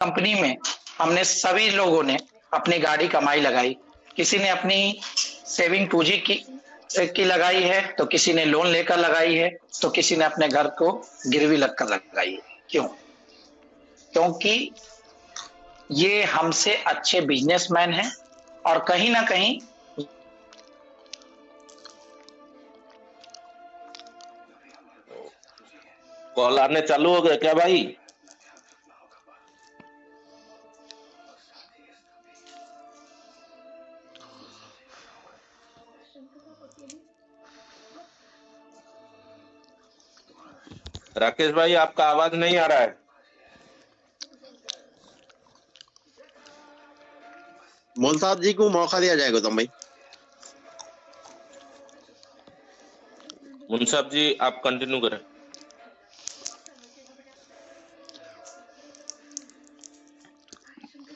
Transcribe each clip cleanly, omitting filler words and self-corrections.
Company में हमने सभी लोगों ने अपनी गाड़ी कमाई लगाई, किसी ने अपनी सेविंग पूंजी की लगाई है, तो किसी ने लोन लेकर लगाई है, तो किसी ने अपने घर को गिरवी रखकर लगाई है। क्यों? क्योंकि ये हमसे अच्छे बिजनेसमैन हैं और कहीं ना कहीं कॉल आने चालू हो गए क्या भाई? राकेश भाई, आपका आवाज नहीं आ रहा है। मोल साहब जी को मौका दिया जाएगा गौतम भाई। मुंसाब जी, आप कंटिन्यू करें।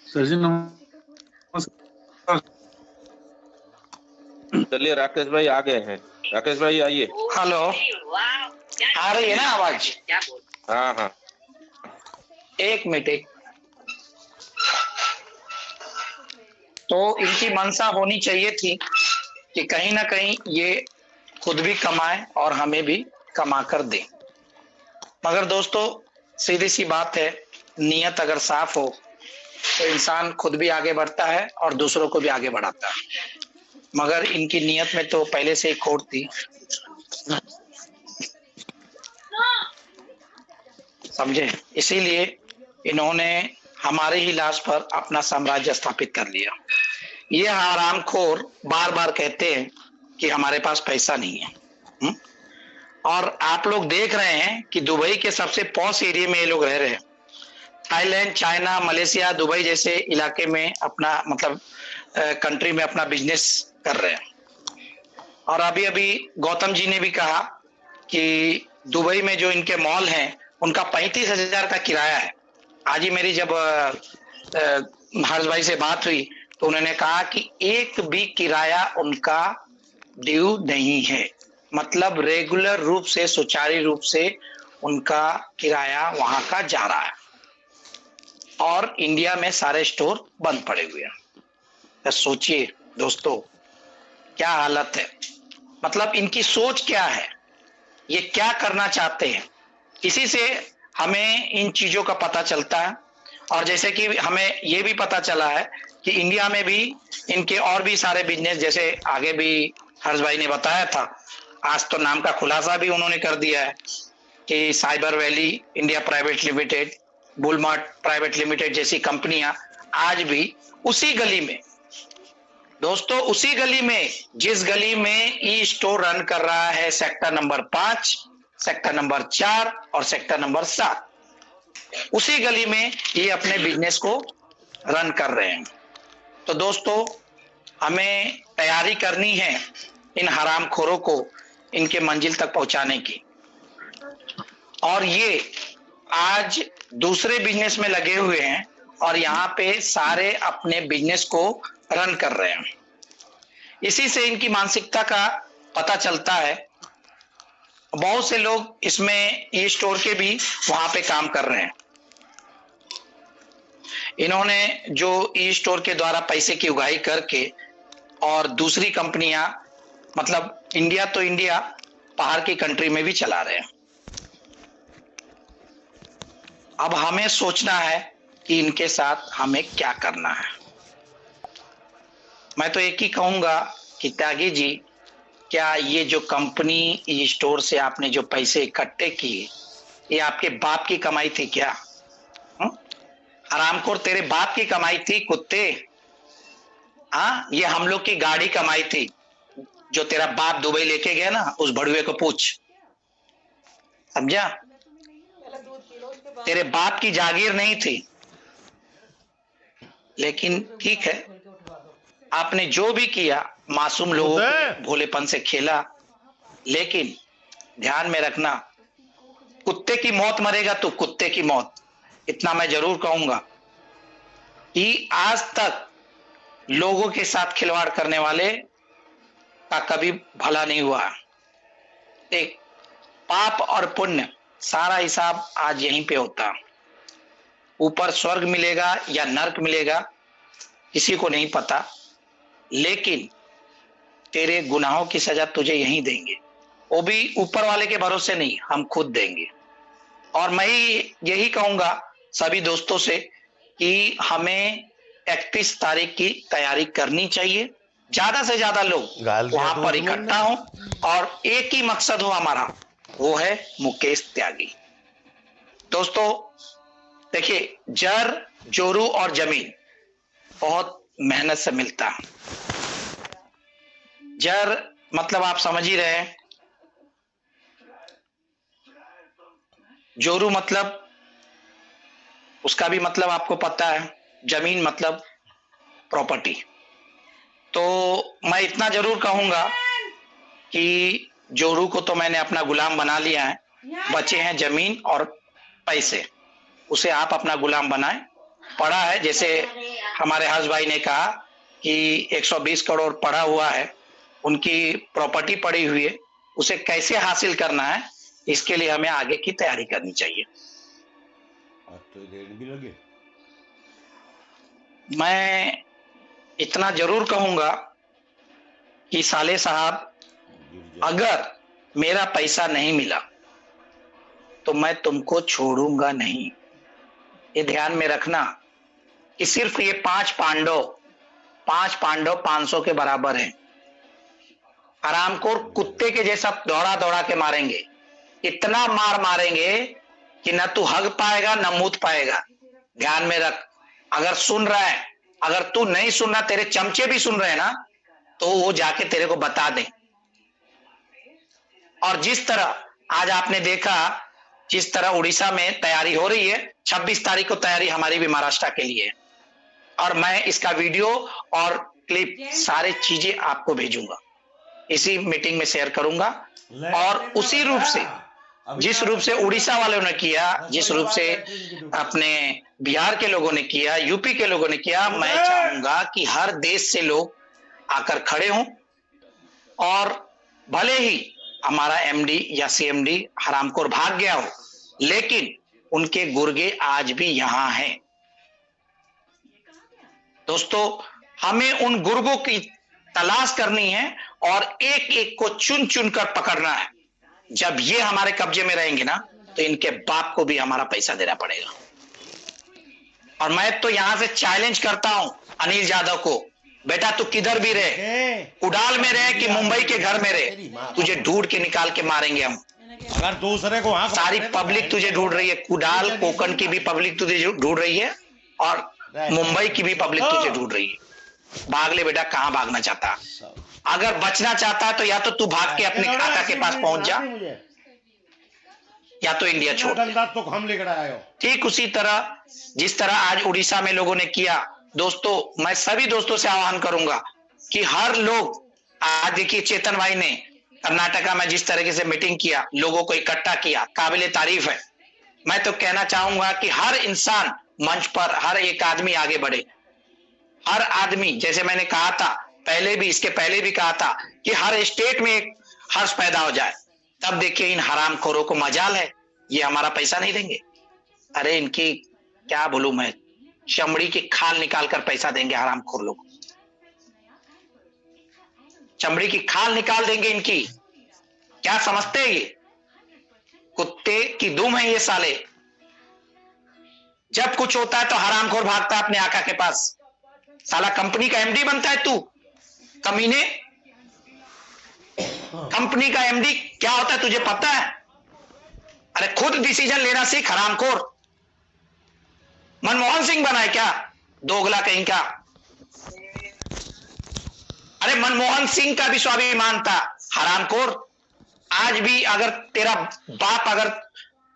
सर जी नमस्कार। चलिए, राकेश भाई आ गए हैं। राकेश भाई आइए। हेलो, आ रही है ना आवाज? हाँ हाँ। एक मिनट। तो इनकी मंशा होनी चाहिए थी कि कहीं ना कहीं ये खुद भी कमाए और हमें भी कमा कर दे। मगर दोस्तों, सीधी सी बात है, नियत अगर साफ हो तो इंसान खुद भी आगे बढ़ता है और दूसरों को भी आगे बढ़ाता है। मगर इनकी नियत में तो पहले से ही खोट थी, समझे? इसीलिए इन्होंने हमारे ही लाश पर अपना साम्राज्य स्थापित कर लिया। ये हरामखोर बार बार कहते हैं कि हमारे पास पैसा नहीं है। और आप लोग देख रहे हैं कि दुबई के सबसे पॉश एरिया में ये लोग रह रहे हैं। थाईलैंड, चाइना, मलेशिया, दुबई जैसे इलाके में अपना मतलब कंट्री में अपना बिजनेस कर रहे हैं। और अभी अभी गौतम जी ने भी कहा कि दुबई में जो इनके मॉल हैं उनका 35,000 का किराया है। आज ही मेरी जब हर्ष भाई से बात हुई तो उन्होंने कहा कि एक भी किराया उनका ड्यू नहीं है, मतलब रेगुलर रूप से, सुचारू रूप से उनका किराया वहां का जा रहा है। और इंडिया में सारे स्टोर बंद पड़े हुए हैं। तो सोचिए दोस्तों, क्या हालत है। मतलब इनकी सोच क्या है, ये क्या करना चाहते हैं, इसी से हमें इन चीजों का पता चलता है। और जैसे कि हमें ये भी पता चला है कि इंडिया में भी इनके और भी सारे बिजनेस, जैसे आगे भी हर्ष भाई ने बताया था, आज तो नाम का खुलासा भी उन्होंने कर दिया है कि cyber valley India private limited, Bullmart private limited जैसी कंपनियां आज भी उसी गली में, दोस्तों उसी गली में, जिस गली में ई स्टोर रन कर रहा है सेक्टर नंबर 5, सेक्टर नंबर 4 और सेक्टर नंबर 7, उसी गली में ये अपने बिजनेस को रन कर रहे हैं। तो दोस्तों, हमें तैयारी करनी है इन हरामखोरों को इनके मंजिल तक पहुंचाने की। और ये आज दूसरे बिजनेस में लगे हुए हैं और यहाँ पे सारे अपने बिजनेस को रन कर रहे हैं। इसी से इनकी मानसिकता का पता चलता है। बहुत से लोग इसमें ई स्टोर के भी वहां पे काम कर रहे हैं। इन्होंने जो ई स्टोर के द्वारा पैसे की उगाही करके और दूसरी कंपनियां, मतलब इंडिया तो इंडिया, बाहर की कंट्री में भी चला रहे हैं। अब हमें सोचना है कि इनके साथ हमें क्या करना है। मैं तो एक ही कहूंगा कि त्यागी जी, क्या ये जो कंपनी स्टोर से आपने जो पैसे इकट्ठे किए, ये आपके बाप की कमाई थी क्या? हरामखोर, तेरे बाप की कमाई थी कुत्ते? हाँ, ये हम लोग की गाड़ी कमाई थी। जो तेरा बाप दुबई लेके गया ना, उस भड़ुए को पूछ, समझा? तेरे बाप की जागीर नहीं थी। लेकिन ठीक है, आपने जो भी किया मासूम लोगों के भोलेपन से खेला। लेकिन ध्यान में रखना, कुत्ते की मौत मरेगा तो कुत्ते की मौत। इतना मैं जरूर कहूंगा कि आज तक लोगों के साथ खिलवाड़ करने वाले का कभी भला नहीं हुआ। एक पाप और पुण्य सारा हिसाब आज यहीं पे होता। ऊपर स्वर्ग मिलेगा या नर्क मिलेगा किसी को नहीं पता, लेकिन तेरे गुनाहों की सजा तुझे यहीं देंगे, वो भी ऊपर वाले के भरोसे नहीं, हम खुद देंगे। और मैं यही कहूंगा सभी दोस्तों से कि हमें 31 तारीख की तैयारी करनी चाहिए, ज्यादा से ज्यादा लोग वहां पर इकट्ठा हो और एक ही मकसद हो हमारा, वो है मुकेश त्यागी। दोस्तों देखिए, जर, जोरू और जमीन बहुत मेहनत से मिलता है। जर मतलब आप समझ ही रहे हैं, जोरू मतलब उसका भी मतलब आपको पता है, जमीन मतलब प्रॉपर्टी। तो मैं इतना जरूर कहूंगा कि जोरू को तो मैंने अपना गुलाम बना लिया है, बचे हैं जमीन और पैसे, उसे आप अपना गुलाम बनाएं। पड़ा है, जैसे हमारे हर्ष भाई ने कहा कि 120 करोड़ पड़ा हुआ है, उनकी प्रॉपर्टी पड़ी हुई है, उसे कैसे हासिल करना है, इसके लिए हमें आगे की तैयारी करनी चाहिए। तो रेट भी लगे। मैं इतना जरूर कहूंगा कि साले साहब, अगर मेरा पैसा नहीं मिला तो मैं तुमको छोड़ूंगा नहीं। ये ध्यान में रखना कि सिर्फ ये 5 पांडव 500 के बराबर हैं। हरामखोर कुत्ते के जैसा दौड़ा दौड़ा के मारेंगे, इतना मार मारेंगे कि न तू हग पाएगा न मूत पाएगा। ध्यान में रख, अगर सुन रहा है, अगर तू नहीं सुन रहा, तेरे चमचे भी सुन रहे हैं ना, तो वो जाके तेरे को बता दें। और जिस तरह आज आपने देखा, जिस तरह उड़ीसा में तैयारी हो रही है, 26 तारीख को तैयारी हमारी भी महाराष्ट्र के लिए है, और मैं इसका वीडियो और क्लिप सारी चीजें आपको भेजूंगा, इसी मीटिंग में शेयर करूंगा। और उसी रूप से, जिस रूप से उड़ीसा वालों ने किया, जिस रूप से अपने बिहार के लोगों ने किया, यूपी के लोगों ने किया, मैं चाहूंगा कि हर देश से लोग आकर खड़े हों। और भले ही हमारा एमडी या सीएमडी हरामखोर भाग गया हो, लेकिन उनके गुर्गे आज भी यहां हैं। दोस्तों, हमें उन गुर्गों की तलाश करनी है और एक एक को चुन चुन कर पकड़ना है। जब ये हमारे कब्जे में रहेंगे ना, तो इनके बाप को भी हमारा पैसा देना पड़ेगा। और मैं तो यहां से चैलेंज करता हूं अनिल यादव को, बेटा तू किधर भी रहे, उड़ाल में रहे कि मुंबई के घर में रहे, तुझे ढूंढ के निकाल के मारेंगे हम। अगर दूसरे को सारी पब्लिक तुझे ढूंढ रही है, कुडाल कोकण की भी पब्लिक तुझे ढूंढ रही है और मुंबई की भी पब्लिक तुझे ढूंढ रही है। भाग ले बेटा, कहां भागना चाहता? अगर बचना चाहता है तो या तो तू भाग के अपने काका के पास पहुंच जा, या तो इंडिया छोड़। तो हम लेकर आए हो। ठीक उसी तरह जिस तरह आज उड़ीसा में लोगों ने किया। दोस्तों, मैं सभी दोस्तों से आह्वान करूंगा कि हर लोग, आज देखिए चेतन भाई ने कर्नाटका में जिस तरीके से मीटिंग किया, लोगों को इकट्ठा किया, काबिले तारीफ है। मैं तो कहना चाहूंगा कि हर इंसान मंच पर, हर एक आदमी आगे बढ़े। हर आदमी, जैसे मैंने कहा था पहले भी, इसके पहले भी कहा था कि हर स्टेट में एक हर्ष पैदा हो जाए। तब देखिए इन हरामखोरों को मजाल है, ये हमारा पैसा नहीं देंगे। अरे इनकी क्या बोलूं मैं, चमड़ी की खाल निकाल कर पैसा देंगे हरामखोर लोग, चमड़ी की खाल निकाल देंगे इनकी। क्या समझते हैं ये? कुत्ते की दुम है ये साले। जब कुछ होता है तो हरामखोर भागता है अपने आका के पास। साला कंपनी का एमडी बनता है तू, कमीने। कंपनी का एमडी क्या होता है तुझे पता है? अरे खुद डिसीजन लेना सीख हरामखोर। मनमोहन सिंह बना है क्या, दोगला कहीं का? अरे मनमोहन सिंह का भी स्वाभिमान था हरामखोर। आज भी अगर तेरा बाप अगर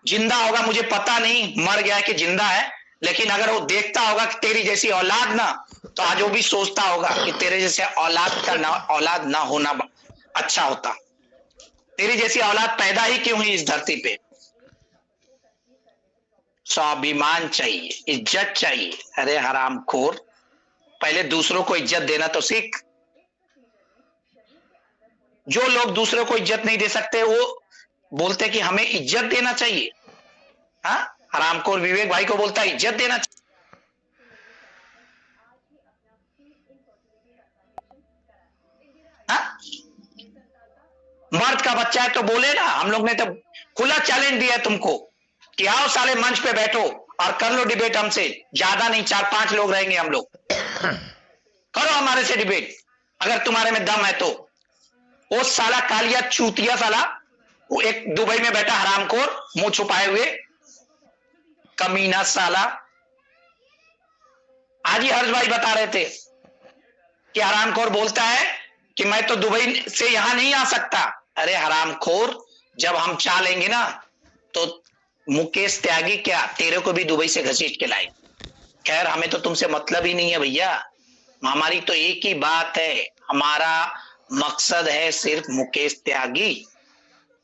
जिंदा होगा, मुझे पता नहीं मर गया कि जिंदा है, लेकिन अगर वो देखता होगा कि तेरी जैसी औलाद ना, तो आज वो भी सोचता होगा कि तेरे जैसे औलाद ना होना अच्छा होता। तेरी जैसी औलाद पैदा ही क्यों हुई इस धरती पे? स्वाभिमान चाहिए, इज्जत चाहिए। अरे हरामखोर, पहले दूसरों को इज्जत देना तो सीख। जो लोग दूसरों को इज्जत नहीं दे सकते, वो बोलते कि हमें इज्जत देना चाहिए। हाँ, हरामखोर विवेक भाई को बोलता है इज्जत देना। हाँ? मर्द का बच्चा है तो बोले ना, हम लोग ने तो खुला चैलेंज दिया है तुमको कि आओ साले मंच पे बैठो और कर लो डिबेट हमसे, ज्यादा नहीं 4-5 लोग रहेंगे हम लोग, करो हमारे से डिबेट अगर तुम्हारे में दम है तो। वो साला कालिया चूतिया साला, वो एक दुबई में बैठा हरामखोर मुंह छुपाए हुए कमीना साला। आज ही हर्ष भाई बता रहे थे कि हरामखोर बोलता है कि मैं तो दुबई से यहां नहीं आ सकता। अरे हरामखोर, जब हम चाह लेंगे ना तो मुकेश त्यागी क्या तेरे को भी दुबई से घसीट के लाए। खैर हमें तो तुमसे मतलब ही नहीं है भैया, हमारी तो एक ही बात है, हमारा मकसद है सिर्फ मुकेश त्यागी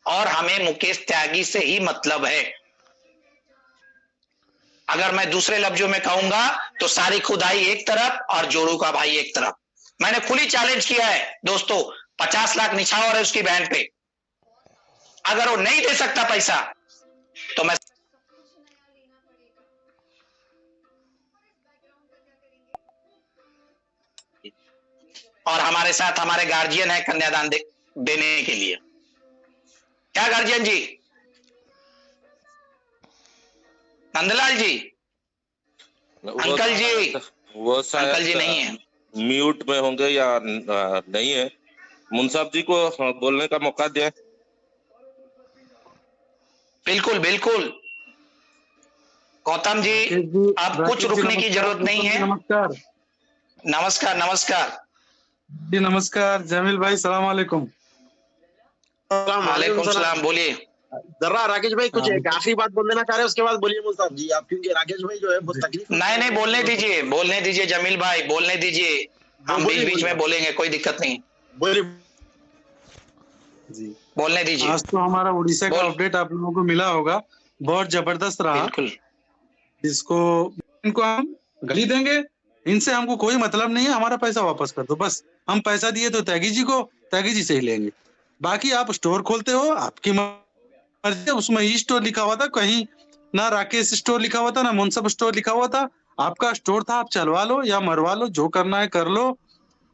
और हमें मुकेश त्यागी से ही मतलब है। अगर मैं दूसरे लफ्जों में कहूंगा तो सारी खुदाई एक तरफ और जोरू का भाई एक तरफ। मैंने खुली चैलेंज किया है दोस्तों, 50 लाख निछावर है उसकी बहन पे, अगर वो नहीं दे सकता पैसा तो मैं और हमारे साथ हमारे गार्जियन है कन्यादान देने के लिए। क्या गार्जियन जी? नंदलाल जी, अंकल जी, वो शायद अंकल जी नहीं है, म्यूट में होंगे या नहीं है। मुंसाब जी को बोलने का मौका दें। बिल्कुल बिल्कुल। गौतम जी अब कुछ रुकने की जरूरत नहीं है। नमस्कार नमस्कार नमस्कार जी, नमस्कार जमील भाई, सलाम वालेकुम। वालेकुम सलाम, बोलिए। जरा राकेश भाई कुछ एक आखिरी बात बोल देना चाह रहे हैं, उसके बाद बोलिए मुल्तान जी आप, क्योंकि राकेश भाई जो है बहुत तकलीफ। नहीं बोलने दीजिए, बोलने दीजिए जमील भाई, बोलने दीजिए, हम बीच बीच में बोलेंगे, कोई दिक्कत नहीं। बोलिए जी, बोलने दीजिए। आज तो हमारा उड़ीसा का अपडेट आप लोगों को मिला होगा, बहुत जबरदस्त रहा। बिल्कुल। इसको इनको हम गली देंगे, इनसे हमको कोई मतलब नहीं है, हमारा पैसा वापस कर दो बस। हम पैसा दिए तो त्यागी जी को, त्यागी जी से ही लेंगे। बाकी आप स्टोर खोलते हो, आपकी मर्जी, उसमें ई स्टोर लिखा हुआ था, कहीं ना राकेश स्टोर लिखा हुआ था ना मुंसब स्टोर लिखा हुआ था। आपका स्टोर था, आप चलवा लो या मरवा लो, जो करना है कर लो।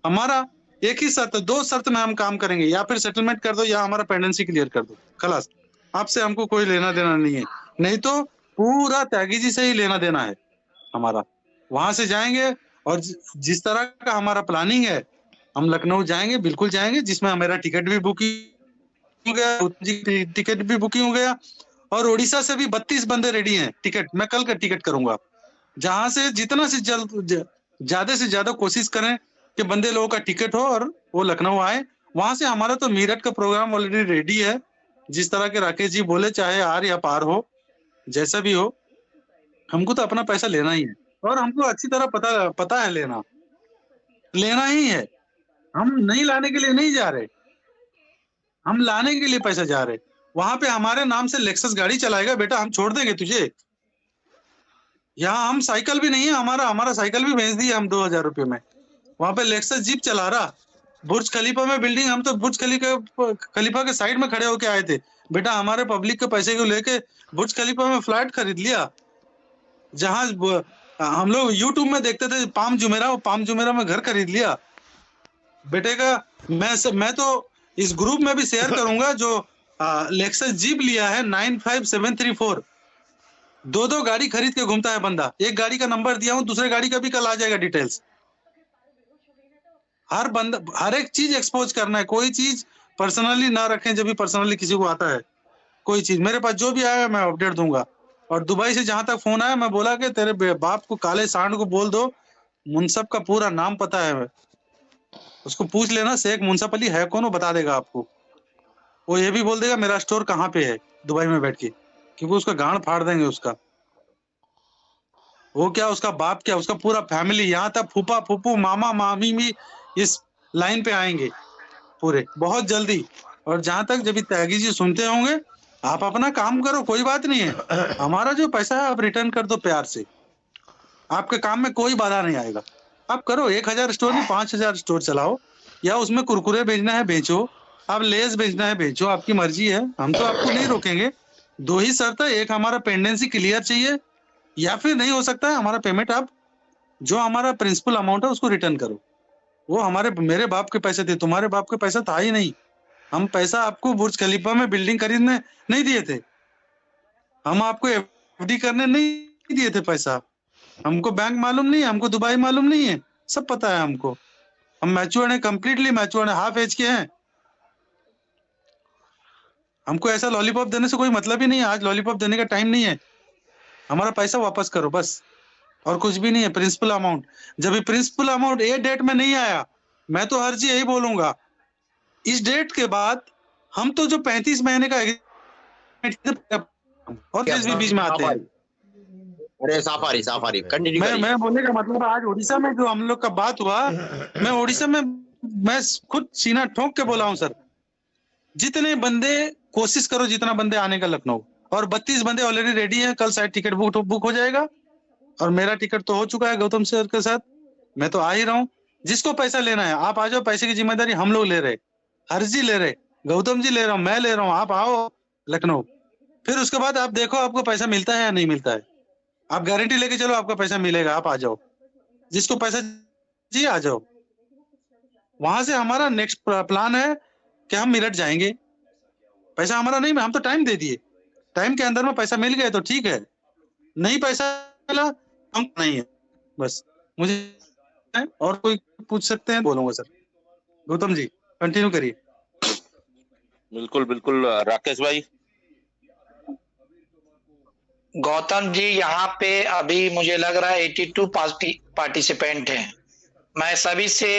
हमारा एक ही शर्त, 2 शर्त में हम काम करेंगे, या फिर सेटलमेंट कर दो या हमारा पेंडेंसी क्लियर कर दो, खलास। आपसे हमको कोई लेना देना नहीं है, नहीं तो पूरा त्यागी जी से ही लेना देना है हमारा। वहां से जाएंगे और जिस तरह का हमारा प्लानिंग है, हम लखनऊ जाएंगे, बिल्कुल जाएंगे, जिसमें हमारा टिकट भी बुकिंग हो गया, टिकट भी बुकिंग हो गया, और उड़ीसा से भी 32 बंदे रेडी हैं टिकट। मैं कल का टिकट करूंगा, जहां से जितना से जल्द ज्यादा से ज्यादा कोशिश करें कि बंदे लोगों का टिकट हो और वो लखनऊ आए। वहां से हमारा तो मीरठ का प्रोग्राम ऑलरेडी रेडी है, जिस तरह के राकेश जी बोले, चाहे आर या पार हो, जैसा भी हो, हमको तो अपना पैसा लेना ही है। और हमको अच्छी तरह पता है लेना ही है। हम नहीं लाने के लिए नहीं जा रहे, हम लाने के लिए पैसा जा रहे। वहां पे हमारे नाम से लेक्सस गाड़ी चलाएगा बेटा, हम छोड़ देंगे तुझे। यहाँ हम साइकिल भी नहीं है, हमारा साइकिल भी भेज दिया हम 2000 रुपये में। वहां पे लेक्सस जीप चला रहा, बुर्ज खलीफा में बिल्डिंग, हम तो बुर्ज खलीफा के साइड में खड़े होके आए थे बेटा। हमारे पब्लिक के पैसे को लेके बुर्ज खलीफा में फ्लैट खरीद लिया। जहां हम लोग यूट्यूब में देखते थे पाम जुमेरा में घर खरीद लिया बेटे का। मैं तो इस ग्रुप में भी शेयर करूंगा, जो लेक्सस जीप लिया है 95734, 2 गाड़ी खरीद के घूमता है बंदा। एक गाड़ी का नंबर दिया हूँ, दूसरे गाड़ी का भी कल आ जाएगा डिटेल्स। हर एक चीज एक्सपोज करना है, कोई चीज पर्सनली ना रखें। जब भी पर्सनली किसी को आता है कोई चीज, मेरे पास जो भी आया मैं अपडेट दूंगा। और दुबई से जहां तक फोन आया, मैं बोला कि तेरे बाप को, काले सांड को बोल दो, मुनसब का पूरा नाम पता है, उसको पूछ लेना शेख मुनसब अली है कौन, वो बता देगा आपको। वो ये भी बोल देगा मेरा स्टोर कहाँ पे है दुबई में बैठ के, क्योंकि उसका गांड फाड़ देंगे उसका। वो क्या, उसका बाप क्या, उसका पूरा फैमिली, यहाँ तक फूफा फूफू मामा मामी भी इस लाइन पे आएंगे पूरे बहुत जल्दी। और जहां तक जब त्यागी जी सुनते होंगे, आप अपना काम करो, कोई बात नहीं है। हमारा जो पैसा है आप रिटर्न कर दो प्यार से, आपके काम में कोई बाधा नहीं आएगा। आप करो 1000 स्टोर नहीं 5000 स्टोर चलाओ, या उसमें कुरकुरे बेचना है बेचो, आप लेस बेचना है बेचो, आपकी मर्जी है, हम तो आपको नहीं रोकेंगे। दो ही शर्त है, एक हमारा पेंडेंसी क्लियर चाहिए, या फिर नहीं हो सकता है हमारा पेमेंट आप जो हमारा प्रिंसिपल अमाउंट है उसको रिटर्न करो। वो हमारे मेरे बाप के पैसे थे, तुम्हारे बाप के पैसा था ही नहीं। हम पैसा आपको बुर्ज खलीफा में बिल्डिंग खरीदने नहीं दिए थे, हम आपको एफडी करने नहीं दिए थे पैसा। हमको बैंक मालूम नहीं है, हमको दुबई मालूम नहीं है, सब पता है हमको। हम मैच्योर्ड हैं, कंप्लीटली मैच्योर्ड हैं, हाफ एज के हैं। हमको ऐसा लॉलीपॉप देने से कोई मतलब ही नहीं है, आज लॉलीपॉप देने का टाइम नहीं है। हमारा पैसा वापस करो बस, और कुछ भी नहीं है। प्रिंसिपल अमाउंट, जब भी प्रिंसिपल अमाउंट ये डेट में नहीं आया, मैं तो हर चीज यही बोलूंगा, इस डेट के बाद हम तो जो 35 महीने का और केस भी बीच में आते हैं। अरे साफारी कंटिन्यू करिए। मैं बोलने का मतलब आज उड़ीसा में जो हम लोग का बात हुआ, मैं उड़ीसा में मैं खुद सीना ठोक के बोला हूं सर, जितने बंदे कोशिश करो, जितना बंदे आने का लखनऊ, और 32 बंदे ऑलरेडी रेडी हैं, कल शायद टिकट बुक हो जाएगा, और मेरा टिकट तो हो चुका है गौतम सर के साथ, मैं तो आ ही रहा हूँ। जिसको पैसा लेना है आप आ जाओ, पैसे की जिम्मेदारी हम लोग ले रहे, हर्ष जी ले रहे, गौतम जी ले रहा हूँ, मैं ले रहा हूँ, आप आओ लखनऊ। फिर उसके बाद आप देखो आपको पैसा मिलता है या नहीं मिलता है, आप गारंटी लेके चलो आपका पैसा मिलेगा, आप आ जाओ, जिसको पैसा जी आ जाओ। वहां से हमारा नेक्स्ट प्लान है कि हम मेरठ जाएंगे। पैसा हमारा नहीं, हम तो टाइम दे दिए, टाइम के अंदर में पैसा मिल गया तो ठीक है, नहीं पैसा मिला हम नहीं है बस। मुझे और कोई पूछ सकते हैं, बोलूंगा सर। गौतम जी कंटिन्यू करिए। बिल्कुल बिल्कुल राकेश भाई। गौतम जी, यहाँ पे अभी मुझे लग रहा है 82 पार्टिसिपेंट हैं। मैं सभी से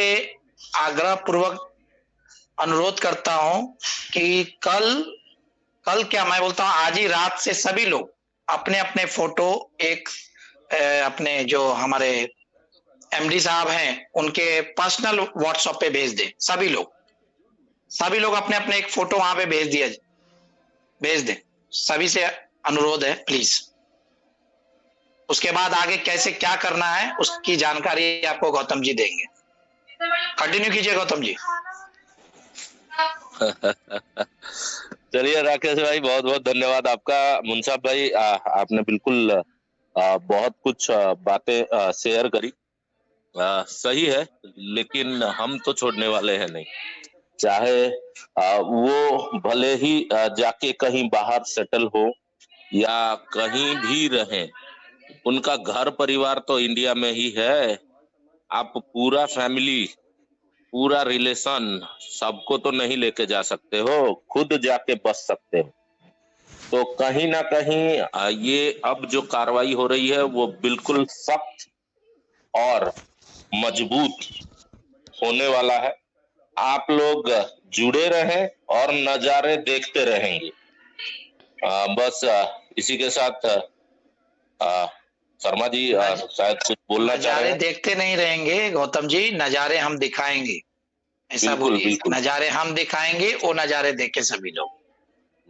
आग्रह पूर्वक अनुरोध करता हूं कि कल क्या मैं बोलता हूं, आज ही रात से सभी लोग अपने अपने फोटो एक अपने जो हमारे एमडी साहब हैं उनके पर्सनल व्हाट्सएप पे भेज दें। सभी लोग अपने अपने एक फोटो वहां पे भेज दें। सभी से अनुरोध है प्लीज। उसके बाद आगे कैसे क्या करना है उसकी जानकारी आपको गौतम जी देंगे। कंटिन्यू कीजिए गौतम जी। चलिए राकेश भाई, बहुत बहुत धन्यवाद आपका। मुंसाफ भाई, आपने बिल्कुल बहुत कुछ बातें शेयर करी। सही है, लेकिन हम तो छोड़ने वाले हैं नहीं। चाहे वो भले ही जाके कहीं बाहर सेटल हो या कहीं भी रहे, उनका घर परिवार तो इंडिया में ही है। आप पूरा फैमिली, पूरा रिलेशन सबको तो नहीं लेके जा सकते हो, खुद जाके बस सकते हो। तो कहीं ना कहीं ये अब जो कार्रवाई हो रही है वो बिल्कुल सख्त और मजबूत होने वाला है। आप लोग जुड़े रहें और नजारे देखते रहेंगे। बस इसी के साथ शर्मा जी शायद कुछ बोलना चाह रहे नजारे हैं। देखते नहीं रहेंगे गौतम जी, नजारे हम दिखाएंगे, ऐसा बोलिए। नजारे हम दिखाएंगे, वो नजारे देखे सभी लोग।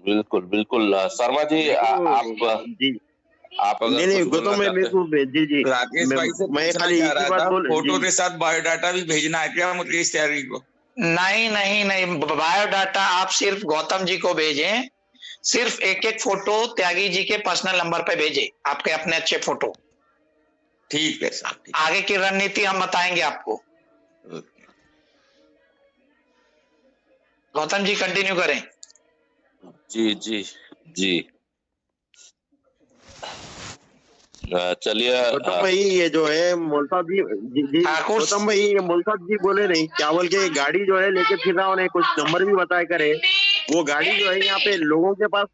बिल्कुल बिल्कुल शर्मा जी, आप नहीं नहीं गौतम मैं बिल्कुल जी राकेश भाई से मैं पूछना खाली चाह एक ही रहा बात था, बोल फोटो जी। के साथ बायोडाटा भी भेजना है क्या मुकेश त्यागी को? नहीं, बायोडाटा आप सिर्फ गौतम जी को भेजें। सिर्फ एक फोटो त्यागी जी के पर्सनल नंबर पे भेजें, आपके अपने अच्छे फोटो। ठीक है सर, ठीक। आगे की रणनीति हम बताएंगे आपको। गौतम जी कंटिन्यू करें। जी जी जी चलिए। गौतम भाई ये जो है मोलसाद जी गौतम भाई ये मोलसाद जी बोले नहीं क्या बोल के गाड़ी जो है लेके फिर रहा, उन्हें कुछ नंबर भी बताया करे। वो गाड़ी जो है यहाँ पे लोगों के पास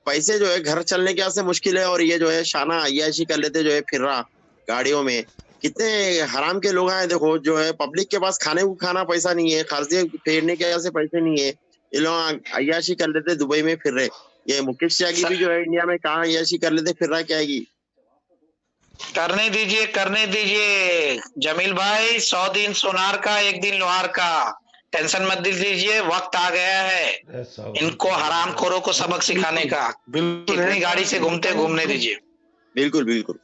पैसे जो है घर चलने के से मुश्किल है, और ये जो है शाना अय्याशी कर लेते जो है फिर रहा गाड़ियों में। कितने हराम के लोग हैं, देखो जो है पब्लिक के पास खाने को खाना पैसा नहीं है, खर्चे फेरने के से पैसे नहीं है, ये लोग अय्याशी कर लेते दुबई में फिर रहे। ये मुकेश त्यागी भी जो है इंडिया में कहाँ अय्याशी कर लेते फिर रहा क्या है। करने दीजिए जमील भाई। 100 दिन सोनार का, 1 दिन लोहार का। टेंशन मत दीजिए, वक्त आ गया है इनको हरामखोरों को सबक सिखाने का। कितनी गाड़ी से घूमने दीजिए। बिल्कुल बिल्कुल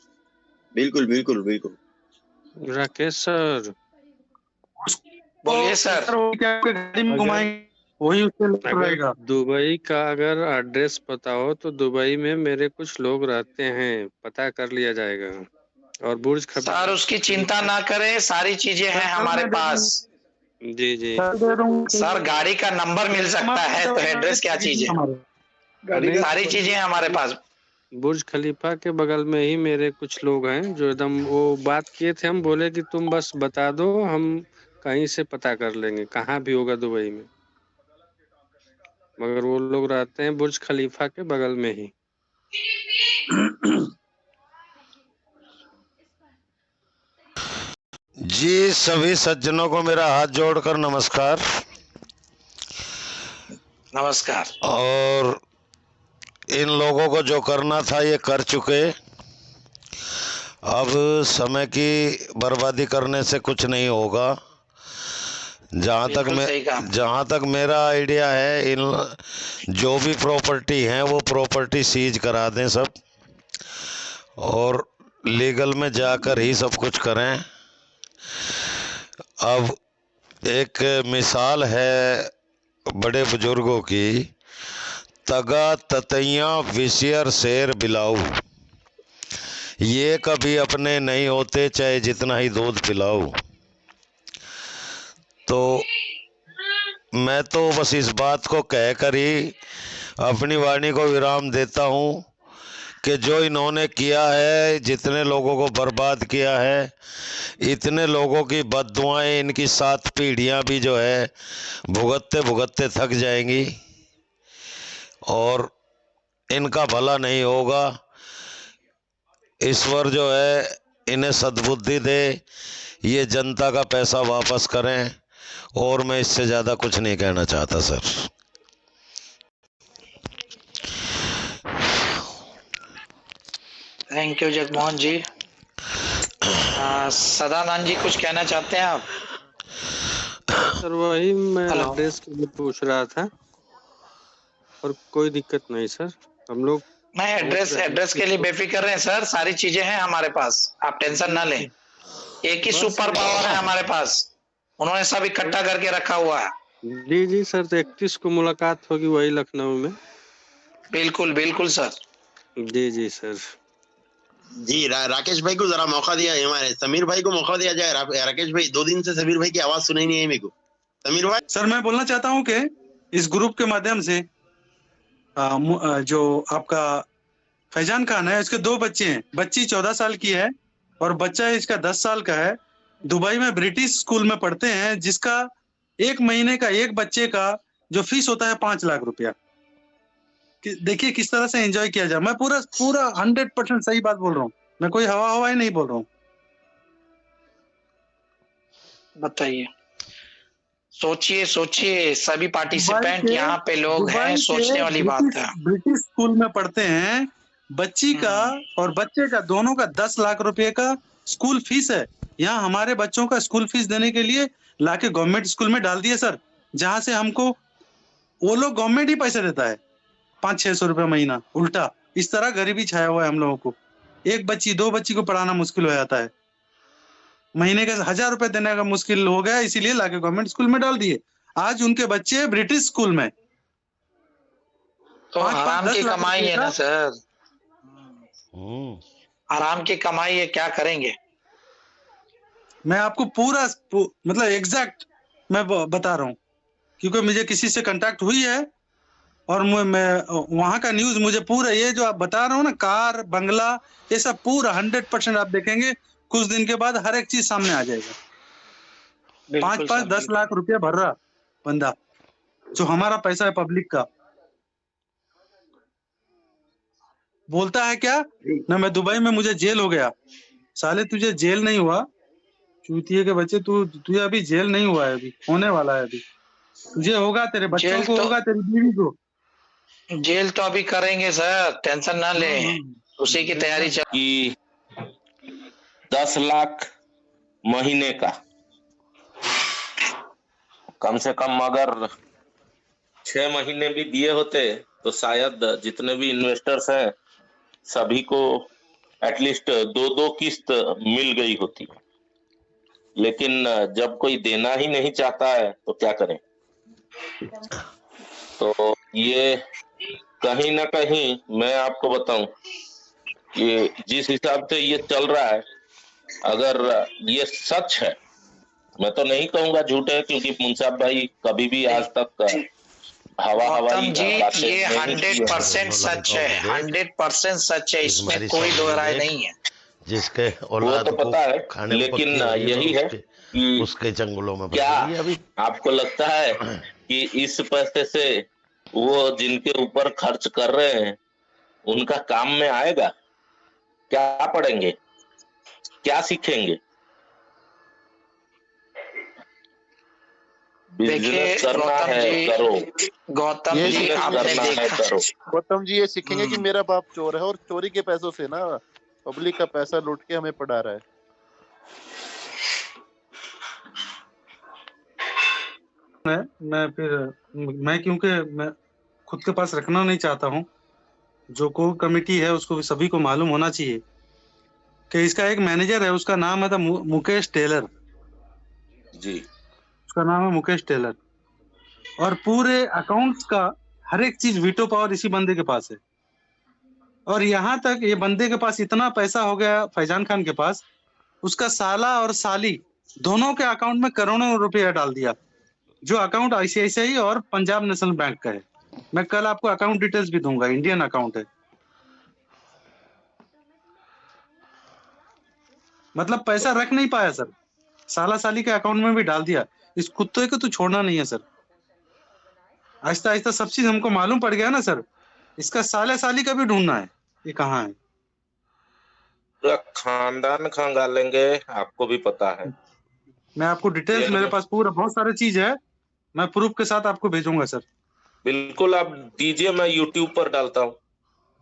बिल्कुल बिल्कुल बिल्कुल राकेश सर बोलिए सर। गाड़ी में घुमाएंगे, वही उससे लेकर रहेगा। अगर दुबई का अगर एड्रेस पता हो तो दुबई में मेरे कुछ लोग रहते हैं, पता कर लिया जाएगा। और बुर्ज सर उसकी चिंता ना करें, सारी चीजें हैं हमारे पास। जी जी सर गाड़ी का नंबर मिल सकता है तो एड्रेस क्या चीज है, सारी चीजें हमारे पास। बुर्ज खलीफा के बगल में ही मेरे कुछ लोग हैं जो एकदम वो बात किए थे, हम बोले कि तुम बस बता दो, हम कहीं से पता कर लेंगे कहाँ भी होगा दुबई में। मगर वो लोग रहते हैं बुर्ज खलीफा के बगल में ही। जी सभी सज्जनों को मेरा हाथ जोड़कर नमस्कार। नमस्कार। और इन लोगों को जो करना था ये कर चुके, अब समय की बर्बादी करने से कुछ नहीं होगा। जहाँ तक मेरा आइडिया है, इन जो भी प्रॉपर्टी हैं वो प्रॉपर्टी सीज करा दें सब, और लीगल में जाकर ही सब कुछ करें। अब एक मिसाल है बड़े बुजुर्गों की, तगा ततैया विसियर शेर बिलाऊ, ये कभी अपने नहीं होते चाहे जितना ही दूध पिलाओ। तो मैं तो बस इस बात को कहकर ही अपनी वाणी को विराम देता हूँ कि जो इन्होंने किया है, जितने लोगों को बर्बाद किया है, इतने लोगों की बद्दुआएं इनकी 7 पीढ़ियाँ भी जो है भुगतते भुगतते थक जाएंगी और इनका भला नहीं होगा। ईश्वर जो है इन्हें सद्बुद्धि दे, ये जनता का पैसा वापस करें, और मैं इससे ज़्यादा कुछ नहीं कहना चाहता सर। थैंक यू जगमोहन जी। सदानंद जी कुछ कहना चाहते हैं आप? सर वही मैं एड्रेस के लिए पूछ रहा था, और कोई दिक्कत नहीं सर, हम लोग नहीं एड्रेस के लिए बेफिक्र रहें सर, सारी चीजें हैं हमारे पास, आप टेंशन ना लें। एक ही सुपर पावर है हमारे पास, उन्होंने सब इकट्ठा करके रखा हुआ है। जी जी सर, तो 31 को मुलाकात होगी वही लखनऊ में। बिल्कुल बिल्कुल सर। जी जी सर। जी राकेश भाई को जरा मौका दिया, हमारे समीर भाई को मौका दिया जाए। राकेश भाई 2 दिन से समीर भाई की आवाज सुनाई नहीं है मेरे को। समीर भाई सर मैं बोलना चाहता हूँ कि इस ग्रुप के माध्यम से जो आपका फैजान खान है, इसके 2 बच्चे हैं। बच्ची 14 साल की है और बच्चा इसका 10 साल का है। दुबई में ब्रिटिश स्कूल में पढ़ते हैं, जिसका 1 महीने का एक बच्चे का जो फीस होता है 5 लाख रुपया। देखिए किस तरह से एंजॉय किया जाए। मैं पूरा 100% सही बात बोल रहा हूँ, मैं कोई हवाई नहीं बोल रहा हूँ। बताइए, सोचिए सभी पार्टिसिपेंट यहाँ पे लोग हैं, सोचने वाली बात है। ब्रिटिश स्कूल में पढ़ते हैं, बच्ची का और बच्चे का दोनों का 10 लाख रुपए का स्कूल फीस है। यहाँ हमारे बच्चों का स्कूल फीस देने के लिए लाके गवर्नमेंट स्कूल में डाल दिए सर, जहाँ से हमको वो लोग गवर्नमेंट ही पैसे देता है 500-600 रुपए महीना। उल्टा इस तरह गरीबी छाया हुआ है हम लोगों को। 1 बच्ची 2 बच्ची को पढ़ाना मुश्किल हो जाता है, महीने का 1000 रुपए देने का मुश्किल हो गया, इसीलिए लाके गवर्नमेंट स्कूल में डाल दिए। आज उनके बच्चे ब्रिटिश स्कूल में। तो आराम की कमाई है ना सर, आराम की कमाई है, क्या करेंगे? मैं आपको पूरा मतलब एग्जैक्ट मैं बता रहा हूँ, क्योंकि मुझे किसी से कांटेक्ट हुई है और मैं वहां का न्यूज मुझे पूरा, ये जो आप बता रहा हूँ ना, कार बंगला ये सब पूरा 100% आप देखेंगे, कुछ दिन के बाद हर एक चीज सामने आ जाएगा। 5-10 लाख रुपया भर रहा बंदा, जो हमारा पैसा है पब्लिक का। बोलता है क्या ना, मैं दुबई में मुझे जेल हो गया। साले तुझे जेल नहीं हुआ, चूतिए के बच्चे, तुझे अभी जेल नहीं हुआ है, अभी होने वाला है। अभी तुझे होगा, तेरे बच्चों को होगा, तेरी बीवी को। जेल तो अभी करेंगे सर, टेंशन ना ले, उसी की तैयारी चल। कि 10 लाख महीने का, कम से कम अगर 6 महीने भी दिए होते तो शायद जितने भी इन्वेस्टर्स हैं सभी को एटलीस्ट 2-2 किस्त मिल गई होती। लेकिन जब कोई देना ही नहीं चाहता है तो क्या करें। तो ये कहीं ना कहीं मैं आपको बताऊं कि जिस हिसाब से ये चल रहा है, अगर ये सच है, मैं तो नहीं कहूंगा झूठ है, क्योंकि मुंसाब भाई कभी भी आज तक हवा हवाई गौतम जी, बातें ये नहीं की है। 100% सच है, 100% सच है, इसमें कोई दो राय नहीं है। जिसके वो औलाद तो पता है, खाने लेकिन पक्की हो रही यही है उसके, कि उसके जंगलों में क्या बस रही है अभी। आपको लगता है कि इस पैसे से वो जिनके ऊपर खर्च कर रहे हैं उनका काम में आएगा? क्या पढ़ेंगे, क्या सीखेंगे? बिजनेस करना है करो, गौतम जी बिजनेस आपने करना है देखा, करो। गौतम जी ये सीखेंगे कि मेरा बाप चोर है और चोरी के पैसों से ना पब्लिक का पैसा लूट के हमें पढ़ा रहा है। मैं क्योंकि मैं खुद के पास रखना नहीं चाहता हूँ, जो कोर कमेटी है उसको भी सभी को मालूम होना चाहिए कि इसका एक मैनेजर है, उसका नाम है था मुकेश टेलर जी। उसका नाम है मुकेश टेलर, और पूरे अकाउंट्स का हर एक चीज वीटो पावर इसी बंदे के पास है। और यहाँ तक ये बंदे के पास इतना पैसा हो गया फैजान खान के पास, उसका साला और साली दोनों के अकाउंट में करोड़ों रुपया डाल दिया, जो अकाउंट आईसीआईसीआई और पंजाब नेशनल बैंक का है। मैं कल आपको अकाउंट डिटेल्स भी दूंगा, इंडियन अकाउंट है। मतलब पैसा रख नहीं पाया सर, साला साली के अकाउंट में भी डाल दिया। इस कुत्ते को तो छोड़ना नहीं है सर। आहिस्ता आहिस्ता सब चीज हमको मालूम पड़ गया ना सर। इसका साले साली का भी ढूंढना है, ये कहाँ है। पूरा खानदान खंगालेंगे, आपको भी पता है। मैं आपको डिटेल्स, मेरे पास पूरा बहुत सारी चीज है, मैं प्रूफ के साथ आपको भेजूंगा सर। बिल्कुल आप दीजिए, मैं यूट्यूब पर डालता हूँ।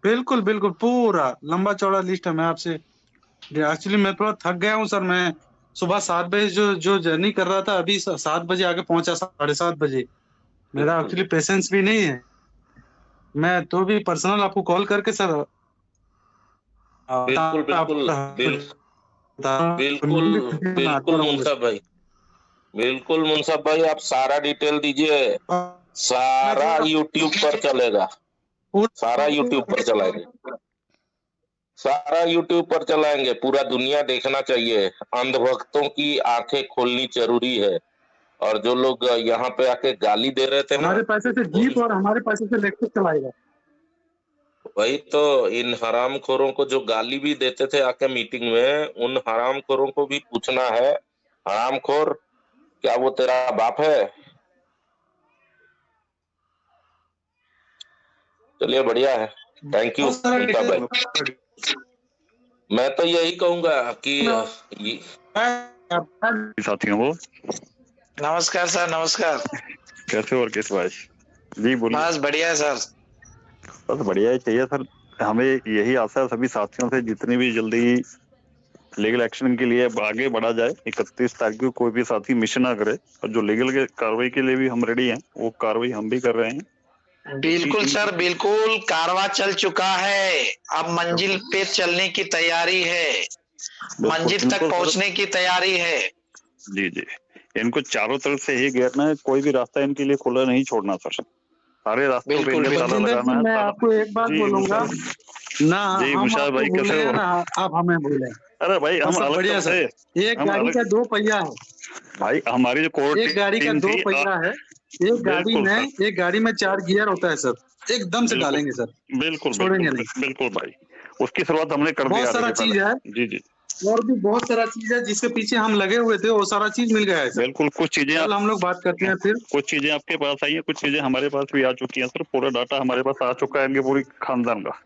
बिल्कुल बिल्कुल, पूरा लंबा चौड़ा लिस्ट है। मैं आपसे एक्चुअली मैं थोड़ा थक गया हूँ सर। मैं सुबह 7 बजे जो जर्नी कर रहा था, अभी 7 बजे आके पहुंचा, 7:30 बजे। मेरा एक्चुअली पेशेंस भी नहीं है। मैं तो भी पर्सनल आपको कॉल करके सर बिल्कुल बिल्कुल बिल्कुल बिल्कुल मुंसाब भाई, बिल्कुल मुंसाब भाई, आप सारा डिटेल दीजिए। सारा यूट्यूब पर चलेगा, सारा यूट्यूब पर चलाएंगे, सारा यूट्यूब पर चलाएंगे। पूरा दुनिया देखना चाहिए। अंधभक्तों की आंखें खोलनी जरूरी है। और जो लोग यहाँ पे आके गाली दे रहे थे ना, हमारे पैसे से जीप और हमारे पैसे से लेक्चर चलाएगा। वही तो, इन हरामखोरों को जो गाली भी देते थे आके मीटिंग में, उन हरामखोरों को भी पूछना है, हरामखोर क्या वो तेरा बाप है? चलिए बढ़िया है, थैंक यू मुंसाब भाई। मैं तो यही कहूंगा कि साथियों को नमस्कार सर, नमस्कार। कैसे हो केस भाई? जी बोलिए। बस बढ़िया सर। बस बढ़िया ही चाहिए सर। हमें यही आशा है सभी साथियों से, जितनी भी जल्दी लीगल एक्शन के लिए आगे बढ़ा जाए। 31 तारीख को कोई भी साथी मिस ना करे, और जो लीगल के कार्रवाई के लिए भी हम रेडी हैं, वो कार्रवाई हम भी कर रहे हैं। बिल्कुल सर, बिल्कुल कारवा चल चुका है। अब मंजिल पे चलने की तैयारी है, मंजिल तक पहुंचने की तैयारी है। जी जी, इनको चारों तरफ से ही घेरना है, कोई भी रास्ता इनके लिए खुला नहीं छोड़ना सर। सारे रास्तों पे इन्हें ताला लगाना है। मैं आपको एक बात बोलूंगा ना, जी मुशाद भाई कैसे हो? ना आप हमें बोले। अरे भाई हम अलग बढ़िया सर। एक गाड़ी का 2 पहिया है भाई, हमारी जो कोर्ट एक गाड़ी का 2 पहिया है। एक गाड़ी में 4 गियर होता है सर। एकदम से डालेंगे सर, बिल्कुल छोड़ेंगे नहीं। बिल्कुल भाई, उसकी शुरुआत हमने कर दिया। बहुत सारा चीज है। जी जी, और भी बहुत सारा चीज है जिसके पीछे हम लगे हुए थे, वो सारा चीज मिल गया है सर। बिल्कुल। कुछ चीजें हम लोग बात करते हैं फिर। कुछ चीजें आपके पास आई है, कुछ चीजें हमारे पास भी आ चुकी हैं सर। पूरा डाटा हमारे पास आ चुका है इनके पूरी खानदान का।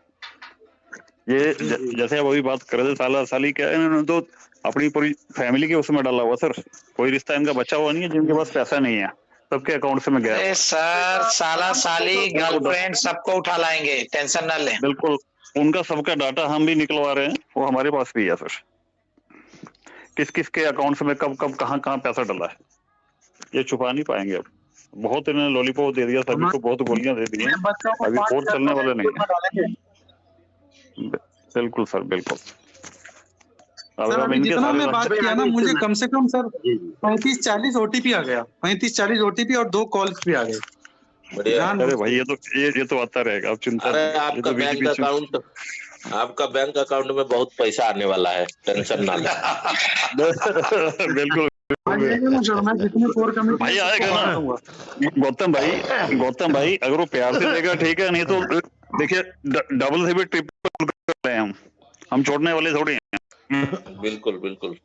ये जैसे अब अभी बात कर रहे थे, साला साली क्या है, इन्होंने तो अपनी पूरी फैमिली के उसमें डाला हुआ सर। कोई रिश्ता इनका बचा हुआ नहीं है जिनके पास पैसा नहीं है, सबके अकाउंट से में गया। अरे सर, साला साली गर्लफ्रेंड सबको उठा लाएंगे, टेंशन ना लें। बिल्कुल, उनका सबका डाटा हम भी निकलवा रहे हैं, वो हमारे पास भी है सर। किस किस के अकाउंट्स में कब कब कहाँ कहाँ पैसा डला है, ये छुपा नहीं पाएंगे। अब बहुत इन्होंने लॉलीपॉप दे दिया सभी को, बहुत गोलियां दे दी हैं, अभी कोर्ट चलने वाले नहीं है। बिल्कुल सर, बिल्कुल। सर जितना मैं बात किया ना, मुझे कम से कम सर 35-40 ओटीपी आ गया, 35-40 ओटीपी और 2 कॉल्स भी आ गए। बढ़िया। अरे भाई ये तो आता रहेगा, आप चिंता अरे नहीं, ये तो आपका बैंक अकाउंट में बहुत पैसा आने वाला है, टेंशन ना लें। बिल्कुल भाई आएगा ना। गौतम भाई अगर वो प्यार से देगा ठीक है, नहीं तो देखिए डबल से भी ट्रिपल कर रहे हैं हम छोड़ने वाले थोड़ी हैं। बिल्कुल बिल्कुल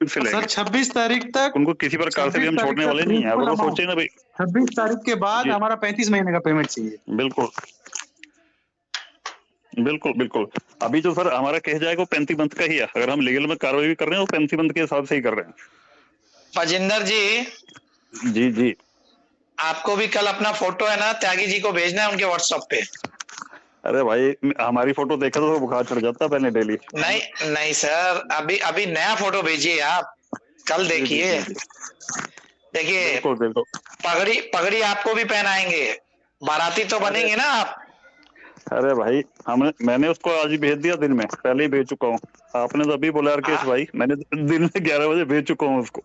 सर 26 तारीख तक उनको किसी प्रकार से भी हम छोड़ने वाले नहीं है। अगर वो सोचे ना भाई 26 तारीख के बाद हमारा 35 महीने का पेमेंट चाहिए। बिल्कुल बिल्कुल बिल्कुल। अभी जो सर हमारा केस जाएगा वो 35 मंथ का ही है। अगर हम लीगल में कार्रवाई भी कर रहे हैं वो 35 मंथ के हिसाब से ही कर रहे हैं। राजेंद्र जी, जी जी, आपको भी कल अपना फोटो है ना त्यागी जी को भेजना है उनके व्हाट्सएप पे। अरे भाई हमारी फोटो देखा तो बुखार चढ़ जाता पहले डेली। नहीं नहीं सर, अभी नया फोटो भेजिए आप, कल देखिए। देखिए पगड़ी आपको भी पहनाएंगे, बाराती तो बनेंगे ना आप। अरे भाई मैंने उसको आज ही भेज दिया, दिन में पहले ही भेज चुका हूँ। आपने तो अभी बोला राकेश भाई, मैंने दिन में 11 बजे भेज चुका हूँ उसको।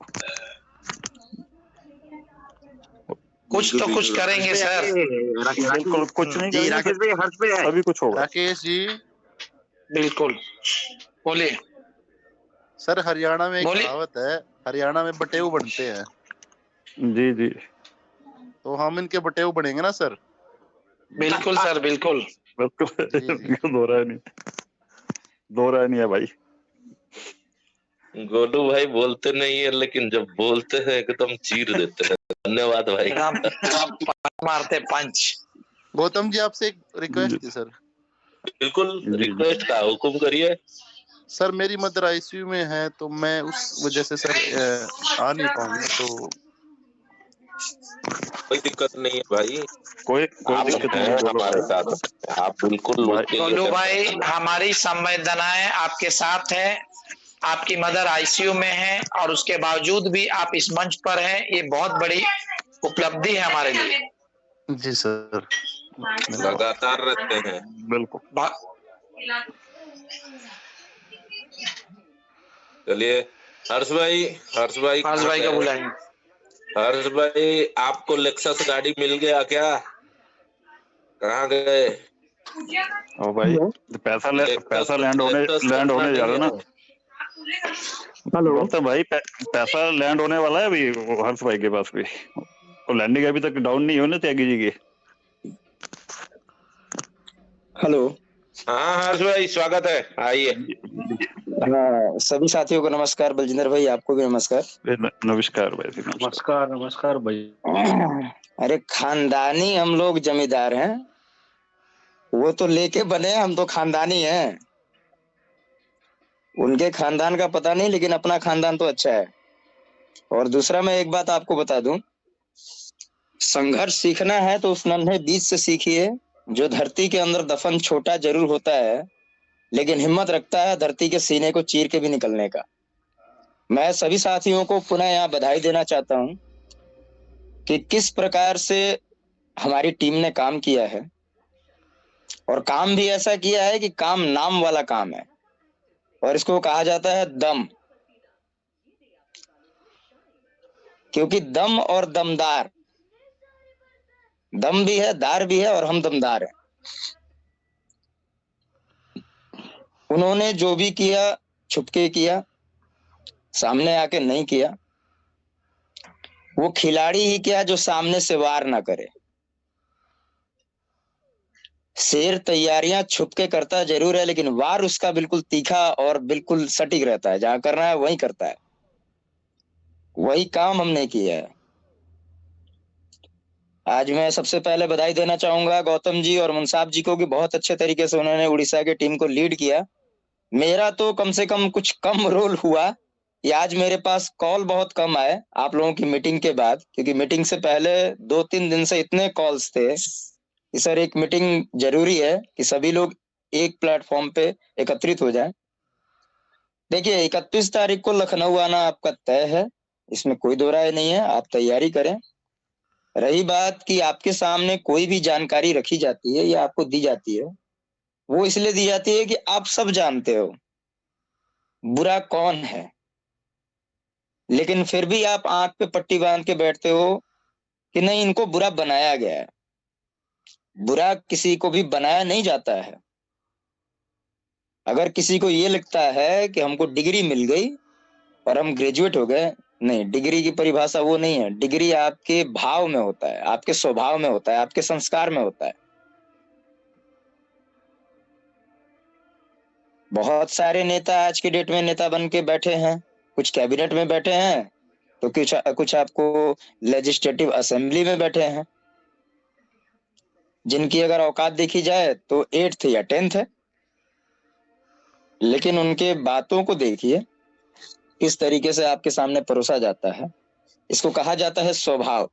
कुछ तो कुछ करेंगे सर। बिल्कुल कुछ नहीं करेंगे। राकेश भाई हर्ष पे है। अभी कुछ होगा। राकेश जी बिल्कुल बोलिए सर। हरियाणा में एक कहावत है, हरियाणा में बटेऊ बनते हैं। जी जी, तो हम इनके बटेऊ बनेंगे ना सर। बिल्कुल सर बिल्कुल बिल्कुल दो रहा नहीं है भाई। गोलू भाई बोलते नहीं है, लेकिन जब बोलते हैं एकदम चीर देते हैं। धन्यवाद भाई। मारते पंच। गौतम जी आपसे एक रिक्वेस्ट थी सर। बिल्कुल रिक्वेस्ट का हुक्म करिए सर। मेरी मदर आईसीयू में है तो मैं उस वजह से सर आ नहीं पाऊंगा। तो कोई दिक्कत नहीं है भाई, कोई दिक्कत नहीं है हमारे साथ। आप बिल्कुल गोलू भाई, हमारी संवेदनाएं आपके साथ है। आपकी मदर आईसीयू में है और उसके बावजूद भी आप इस मंच पर हैं, ये बहुत बड़ी उपलब्धि है हमारे लिए। जी सर, लगातार रहते हैं। बिल्कुल। चलिए हर्ष भाई को बुलाएंगे। हर्ष भाई, आपको लेक्सस गाड़ी मिल गया क्या? कहाँ गए? ओ भाई पैसा लैंड होने जा रहा है ना। हेलो तो भाई पैसा लैंड होने वाला है अभी हर्ष भाई के पास भी। तो लैंडिंग अभी तक डाउन नहीं होने त्यागी जी की। हेलो। हाँ हर्ष भाई स्वागत है, आइए। हाँ सभी साथियों को नमस्कार। बलजिंदर भाई आपको भी नमस्कार। नमस्कार भाई। नमस्कार भाई। अरे खानदानी हम लोग जमींदार हैं, वो तो लेके बने, हम तो खानदानी हैं। उनके खानदान का पता नहीं, लेकिन अपना खानदान तो अच्छा है। और दूसरा मैं एक बात आपको बता दूं, संघर्ष सीखना है तो उस नन्हे बीज से सीखिए जो धरती के अंदर दफन छोटा जरूर होता है, लेकिन हिम्मत रखता है धरती के सीने को चीर के भी निकलने का। मैं सभी साथियों को पुनः यहाँ बधाई देना चाहता हूं कि किस प्रकार से हमारी टीम ने काम किया है, और काम भी ऐसा किया है कि काम नाम वाला काम है, और इसको कहा जाता है दम। क्योंकि दम और दमदार, दम भी है, दार भी है, और हम दमदार हैं। उन्होंने जो भी किया छुपके किया, सामने आके नहीं किया। वो खिलाड़ी ही क्या जो सामने से वार ना करे। शेर तैयारियां छुपके करता जरूर है, लेकिन वार उसका बिल्कुल तीखा और बिल्कुल सटीक रहता है। जहां करना है वहीं करता है। वही काम हमने किया है। आज मैं सबसे पहले बधाई देना चाहूंगा गौतम जी और मुंसाब जी को कि बहुत अच्छे तरीके से उन्होंने उड़ीसा की टीम को लीड किया। मेरा तो कम से कम कुछ कम रोल हुआ। ये आज मेरे पास कॉल बहुत कम आए आप लोगों की मीटिंग के बाद, क्योंकि मीटिंग से पहले 2-3 दिन से इतने कॉल्स थे कि सर एक मीटिंग जरूरी है कि सभी लोग एक प्लेटफॉर्म पे एकत्रित हो जाएं। देखिए 31 तारीख को लखनऊ आना आपका तय है, इसमें कोई दो राय नहीं है। आप तैयारी करें। रही बात कि आपके सामने कोई भी जानकारी रखी जाती है या आपको दी जाती है, वो इसलिए दी जाती है कि आप सब जानते हो बुरा कौन है, लेकिन फिर भी आप आंख पे पट्टी बांध के बैठते हो कि नहीं इनको बुरा बनाया गया है। बुरा किसी को भी बनाया नहीं जाता है। अगर किसी को ये लगता है कि हमको डिग्री मिल गई और हम ग्रेजुएट हो गए, नहीं, डिग्री की परिभाषा वो नहीं है। डिग्री आपके भाव में होता है, आपके स्वभाव में होता है, आपके संस्कार में होता है। बहुत सारे नेता आज के डेट में नेता बन के बैठे हैं, कुछ कैबिनेट में बैठे हैं, तो कुछ आपको लेजिस्लेटिव असेंबली में बैठे हैं, जिनकी अगर औकात देखी जाए तो 8th या 10th है। लेकिन उनके बातों को देखिए किस तरीके से आपके सामने परोसा जाता है। इसको कहा जाता है स्वभाव।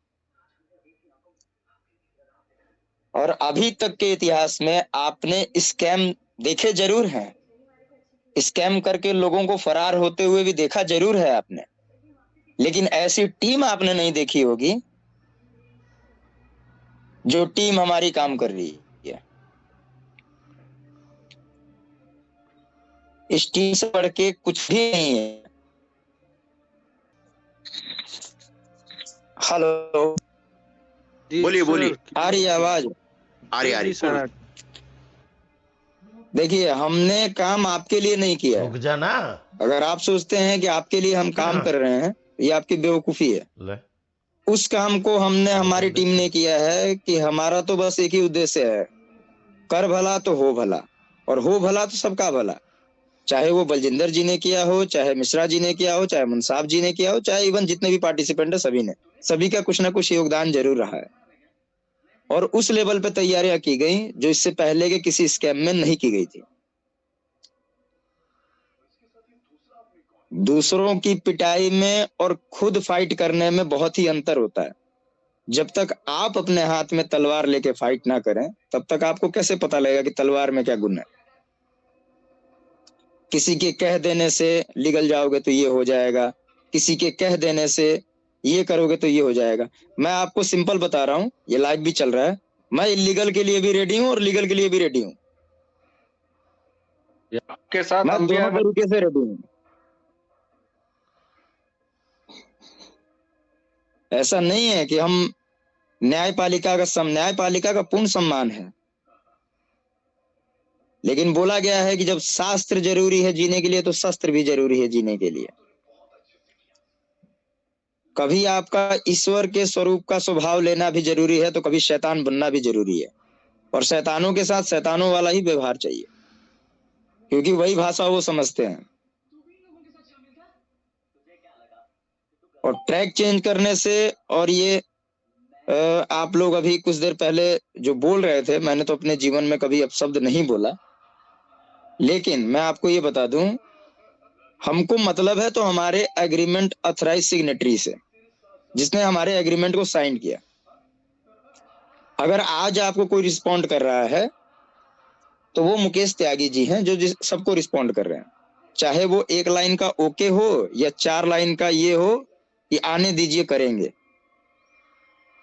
और अभी तक के इतिहास में आपने स्कैम देखे जरूर हैं, स्कैम करके लोगों को फरार होते हुए भी देखा जरूर है आपने, लेकिन ऐसी टीम आपने नहीं देखी होगी जो टीम हमारी काम कर रही है। इस टीम से बढ़ के कुछ भी नहीं है। हेलो, बोलिए बोलिए, आ रही है आवाज? आ रही सर। देखिए, हमने काम आपके लिए नहीं किया रुक जा ना। अगर आप सोचते हैं कि आपके लिए हम काम कर रहे हैं, ये आपकी बेवकूफी है। उस काम को हमने, हमारी टीम ने किया है कि हमारा तो बस एक ही उद्देश्य है, कर भला तो हो भला, और हो भला तो सबका भला। चाहे वो बलजिंदर जी ने किया हो, चाहे मिश्रा जी ने किया हो, चाहे मुंसाब जी ने किया हो, चाहे इवन जितने भी पार्टिसिपेंट है सभी ने, सभी का कुछ ना कुछ योगदान जरूर रहा है। और उस लेवल पे तैयारियां की गई जो इससे पहले के किसी स्कैम में नहीं की गई थी। दूसरों की पिटाई में और खुद फाइट करने में बहुत ही अंतर होता है। जब तक आप अपने हाथ में तलवार लेके फाइट ना करें, तब तक आपको कैसे पता लगेगा कि तलवार में क्या गुण है। किसी के कह देने से निगल जाओगे तो ये हो जाएगा, किसी के कह देने से ये करोगे तो ये हो जाएगा। मैं आपको सिंपल बता रहा हूँ, ये लाइव भी चल रहा है, मैं इलीगल के लिए भी रेडी हूँ और लीगल के लिए भी रेडी हूँ। आपके साथ मैं हम भी दोनों तरीके से रेडी हूँ। ऐसा नहीं है कि हम न्यायपालिका का पूर्ण सम्मान है, लेकिन बोला गया है कि जब शास्त्र जरूरी है जीने के लिए तो शस्त्र भी जरूरी है जीने के लिए। कभी आपका ईश्वर के स्वरूप का स्वभाव लेना भी जरूरी है, तो कभी शैतान बनना भी जरूरी है। और शैतानों के साथ शैतानों वाला ही व्यवहार चाहिए, क्योंकि वही भाषा वो समझते हैं। और ट्रैक चेंज करने से, और ये आप लोग अभी कुछ देर पहले जो बोल रहे थे, मैंने तो अपने जीवन में कभी अपशब्द नहीं बोला, लेकिन मैं आपको ये बता दूं, हमको मतलब है तो हमारे एग्रीमेंट ऑथराइज सिग्नेटरी से, जिसने हमारे एग्रीमेंट को साइन किया। अगर आज आपको कोई रिस्पॉन्ड कर रहा है तो वो मुकेश त्यागी जी हैं, जो सबको रिस्पॉन्ड कर रहे हैं। चाहे वो 1 लाइन का ओके हो या 4 लाइन का ये हो कि आने दीजिए करेंगे,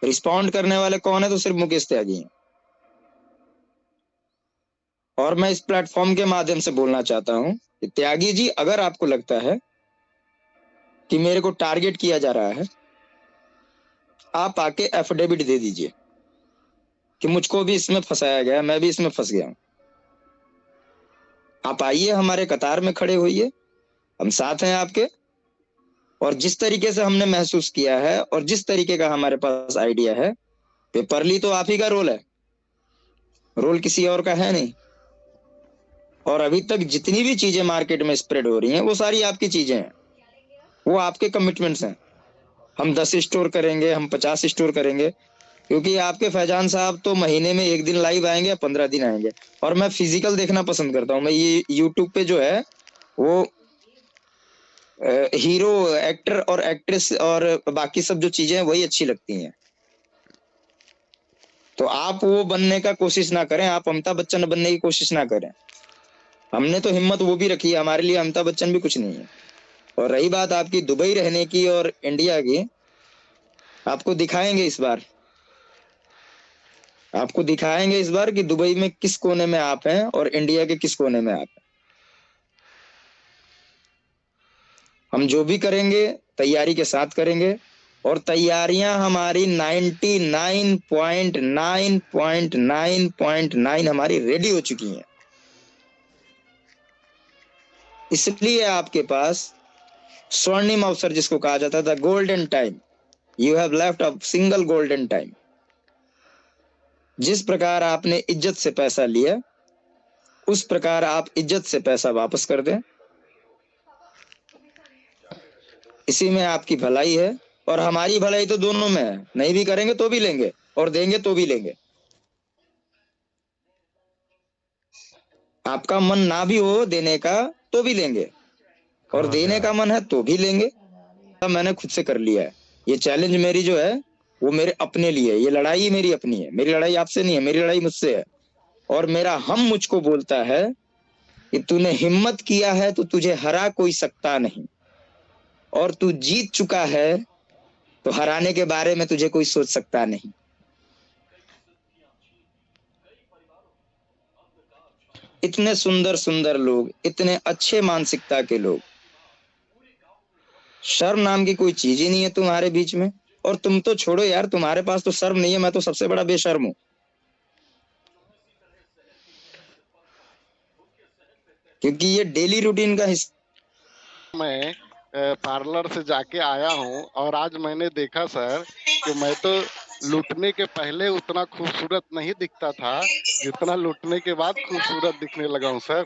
रिस्पॉन्ड करने वाले कौन है? तो सिर्फ मुकेश त्यागी हैं। और मैं इस प्लेटफॉर्म के माध्यम से बोलना चाहता हूं कि त्यागी जी, अगर आपको लगता है कि मेरे को टारगेट किया जा रहा है, आप आके एफिडेविट दे दीजिए कि मुझको भी इसमें फंसाया गया, मैं भी इसमें फंस गया हूं। आप आइए, हमारे कतार में खड़े होइए, हम साथ हैं आपके। और जिस तरीके से हमने महसूस किया है और जिस तरीके का हमारे पास आइडिया है, पेपरली तो आप ही का रोल है, रोल किसी और का है नहीं। और अभी तक जितनी भी चीजें मार्केट में स्प्रेड हो रही हैं, वो सारी आपकी चीजें हैं, वो आपके कमिटमेंट्स हैं। हम 10 स्टोर करेंगे, हम 50 स्टोर करेंगे, क्योंकि आपके फैजान साहब तो महीने में 1 दिन लाइव आएंगे या 15 दिन आएंगे। और मैं फिजिकल देखना पसंद करता हूँ। मैं ये यूट्यूब पे जो है वो हीरो, एक्टर और एक्ट्रेस और बाकी सब जो चीजें हैं वही अच्छी लगती हैं। तो आप वो बनने का कोशिश ना करें, आप अमिताभ बच्चन बनने की कोशिश ना करें। हमने तो हिम्मत वो भी रखी है, हमारे लिए अमिताभ बच्चन भी कुछ नहीं है। और रही बात आपकी दुबई रहने की और इंडिया की, आपको दिखाएंगे इस बार, आपको दिखाएंगे इस बार कि दुबई में किस कोने में आप हैं और इंडिया के किस कोने में आप हैं। हम जो भी करेंगे तैयारी के साथ करेंगे और तैयारियां हमारी 99.9.9.9 हमारी रेडी हो चुकी हैं। इसलिए आपके पास स्वर्णिम अवसर जिसको कहा जाता था, golden time, you have left a single golden time. जिस प्रकार आपने इज्जत से पैसा लिया, उस प्रकार आप इज्जत से पैसा वापस कर दें। इसी में आपकी भलाई है और हमारी भलाई तो दोनों में है। नहीं भी करेंगे तो भी लेंगे और देंगे तो भी लेंगे। आपका मन ना भी हो देने का तो भी लेंगे, और देने का मन है तो भी लेंगे। मैंने खुद से कर लिया है। ये चैलेंज मेरी जो है वो मेरे अपने लिए, ये लड़ाई मेरी अपनी है। मेरी लड़ाई आपसे नहीं है, मेरी लड़ाई मुझसे है। और मेरा हम मुझको बोलता है कि तूने हिम्मत किया है तो तुझे हरा कोई सकता नहीं, और तू जीत चुका है तो हराने के बारे में तुझे कोई सोच सकता नहीं। इतने सुंदर सुंदर लोग, इतने अच्छे मानसिकता के लोग, शर्म नाम की कोई चीज ही नहीं है तुम्हारे बीच में। और तुम तो छोड़ो यार, तुम्हारे पास तो शर्म नहीं है, मैं तो सबसे बड़ा बेशर्म हूं। क्योंकि ये डेली रूटीन का हिस्सा। मैं पार्लर से जाके आया हूं और आज मैंने देखा सर कि मैं तो लूटने के पहले उतना खूबसूरत नहीं दिखता था जितना लूटने के बाद खूबसूरत दिखने लगा हूं सर।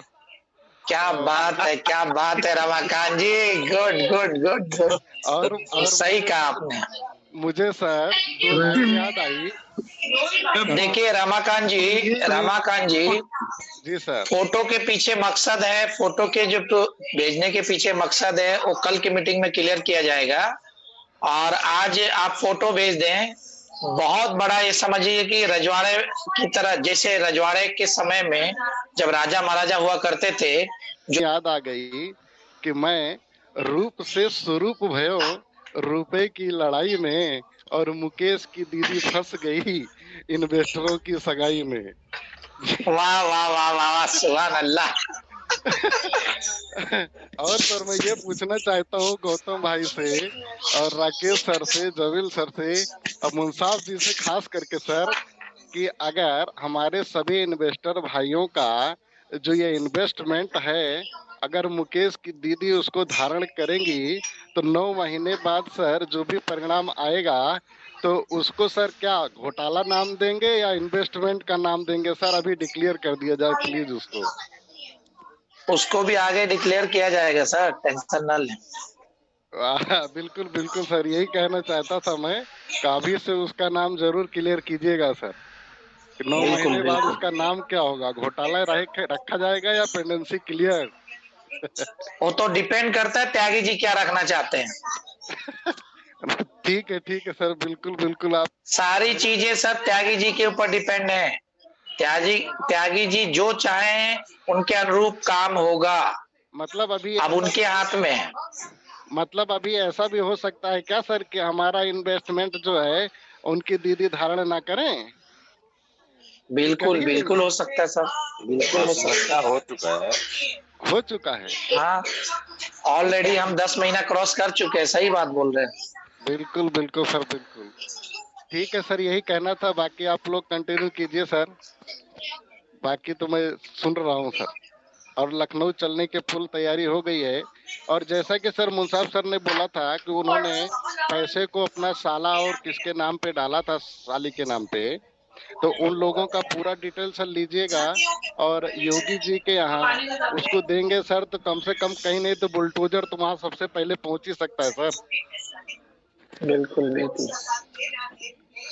क्या बात है, क्या बात है रमाकांत जी, गुड गुड गुड गुड। और सही कहा आपने। मुझे सर दो लाइन याद आई। देखिए रमाकांत जी जी सर, फोटो के पीछे मकसद है, फोटो के जो तो भेजने के पीछे मकसद है वो कल की मीटिंग में क्लियर किया जाएगा। और आज आप फोटो भेज दें, बहुत बड़ा ये समझिए कि रजवाड़े की तरह, जैसे रजवाड़े के समय में जब राजा महाराजा हुआ करते थे, जो याद आ गई कि मैं रूप से स्वरूप भयो रुपए की लड़ाई में, और मुकेश की दीदी फंस गई इन्वेस्टरों की सगाई में। वाह वाह वाह वाह, सुभान अल्लाह। और सर मैं ये पूछना चाहता हूँ गौतम भाई से और राकेश सर से, जमील सर से और मुंसाफ जी से खास करके सर, कि अगर हमारे सभी इन्वेस्टर भाइयों का जो ये इन्वेस्टमेंट है, अगर मुकेश की दीदी उसको धारण करेंगी तो 9 महीने बाद सर जो भी परिणाम आएगा तो उसको सर क्या घोटाला नाम देंगे या इन्वेस्टमेंट का नाम देंगे सर? अभी डिक्लेयर कर दिया जाए प्लीज उसको भी आगे डिक्लेयर किया जाएगा सर, टेंशन ना लें। बिल्कुल बिल्कुल सर, यही कहना चाहता था मैं, अभी से उसका नाम जरूर क्लियर कीजिएगा सर। 9 महीने बाद उसका नाम क्या होगा? घोटाला रखा जाएगा या पेंडेंसी क्लियर? वो तो डिपेंड करता है त्यागी जी क्या रखना चाहते हैं। ठीक है सर, बिल्कुल बिल्कुल। आप सारी चीजें सब त्यागी जी के ऊपर डिपेंड है। त्यागी जी जो चाहें उनके अनुरूप काम होगा। मतलब अभी अब उनके हाथ में है। मतलब अभी ऐसा भी हो सकता है क्या सर कि हमारा इन्वेस्टमेंट जो है उनकी दीदी धारण ना करें? बिल्कुल बिल्कुल हो सकता है सर, बिल्कुल हो सकता है। हो चुका है। हाँ, ऑलरेडी हम 10 महीना क्रॉस कर चुके हैं। सही बात बोल रहे हैं। बिल्कुल बिल्कुल सर, बिल्कुल ठीक है सर, यही कहना था। बाकी आप लोग कंटिन्यू कीजिए सर, बाकी तो मैं सुन रहा हूँ सर। और लखनऊ चलने की फुल तैयारी हो गई है। और जैसा कि सर मुंसाफ सर ने बोला था कि उन्होंने पैसे को अपना साला और किसके नाम पे डाला था, साली के नाम पे, तो उन लोगों का पूरा डिटेल सर लीजिएगा और योगी जी के यहाँ उसको देंगे सर। तो कम से कम कहीं नहीं तो बुलडोजर तो वहाँ सबसे पहले पहुंच ही सकता है सर। बिल्कुल बिल्कुल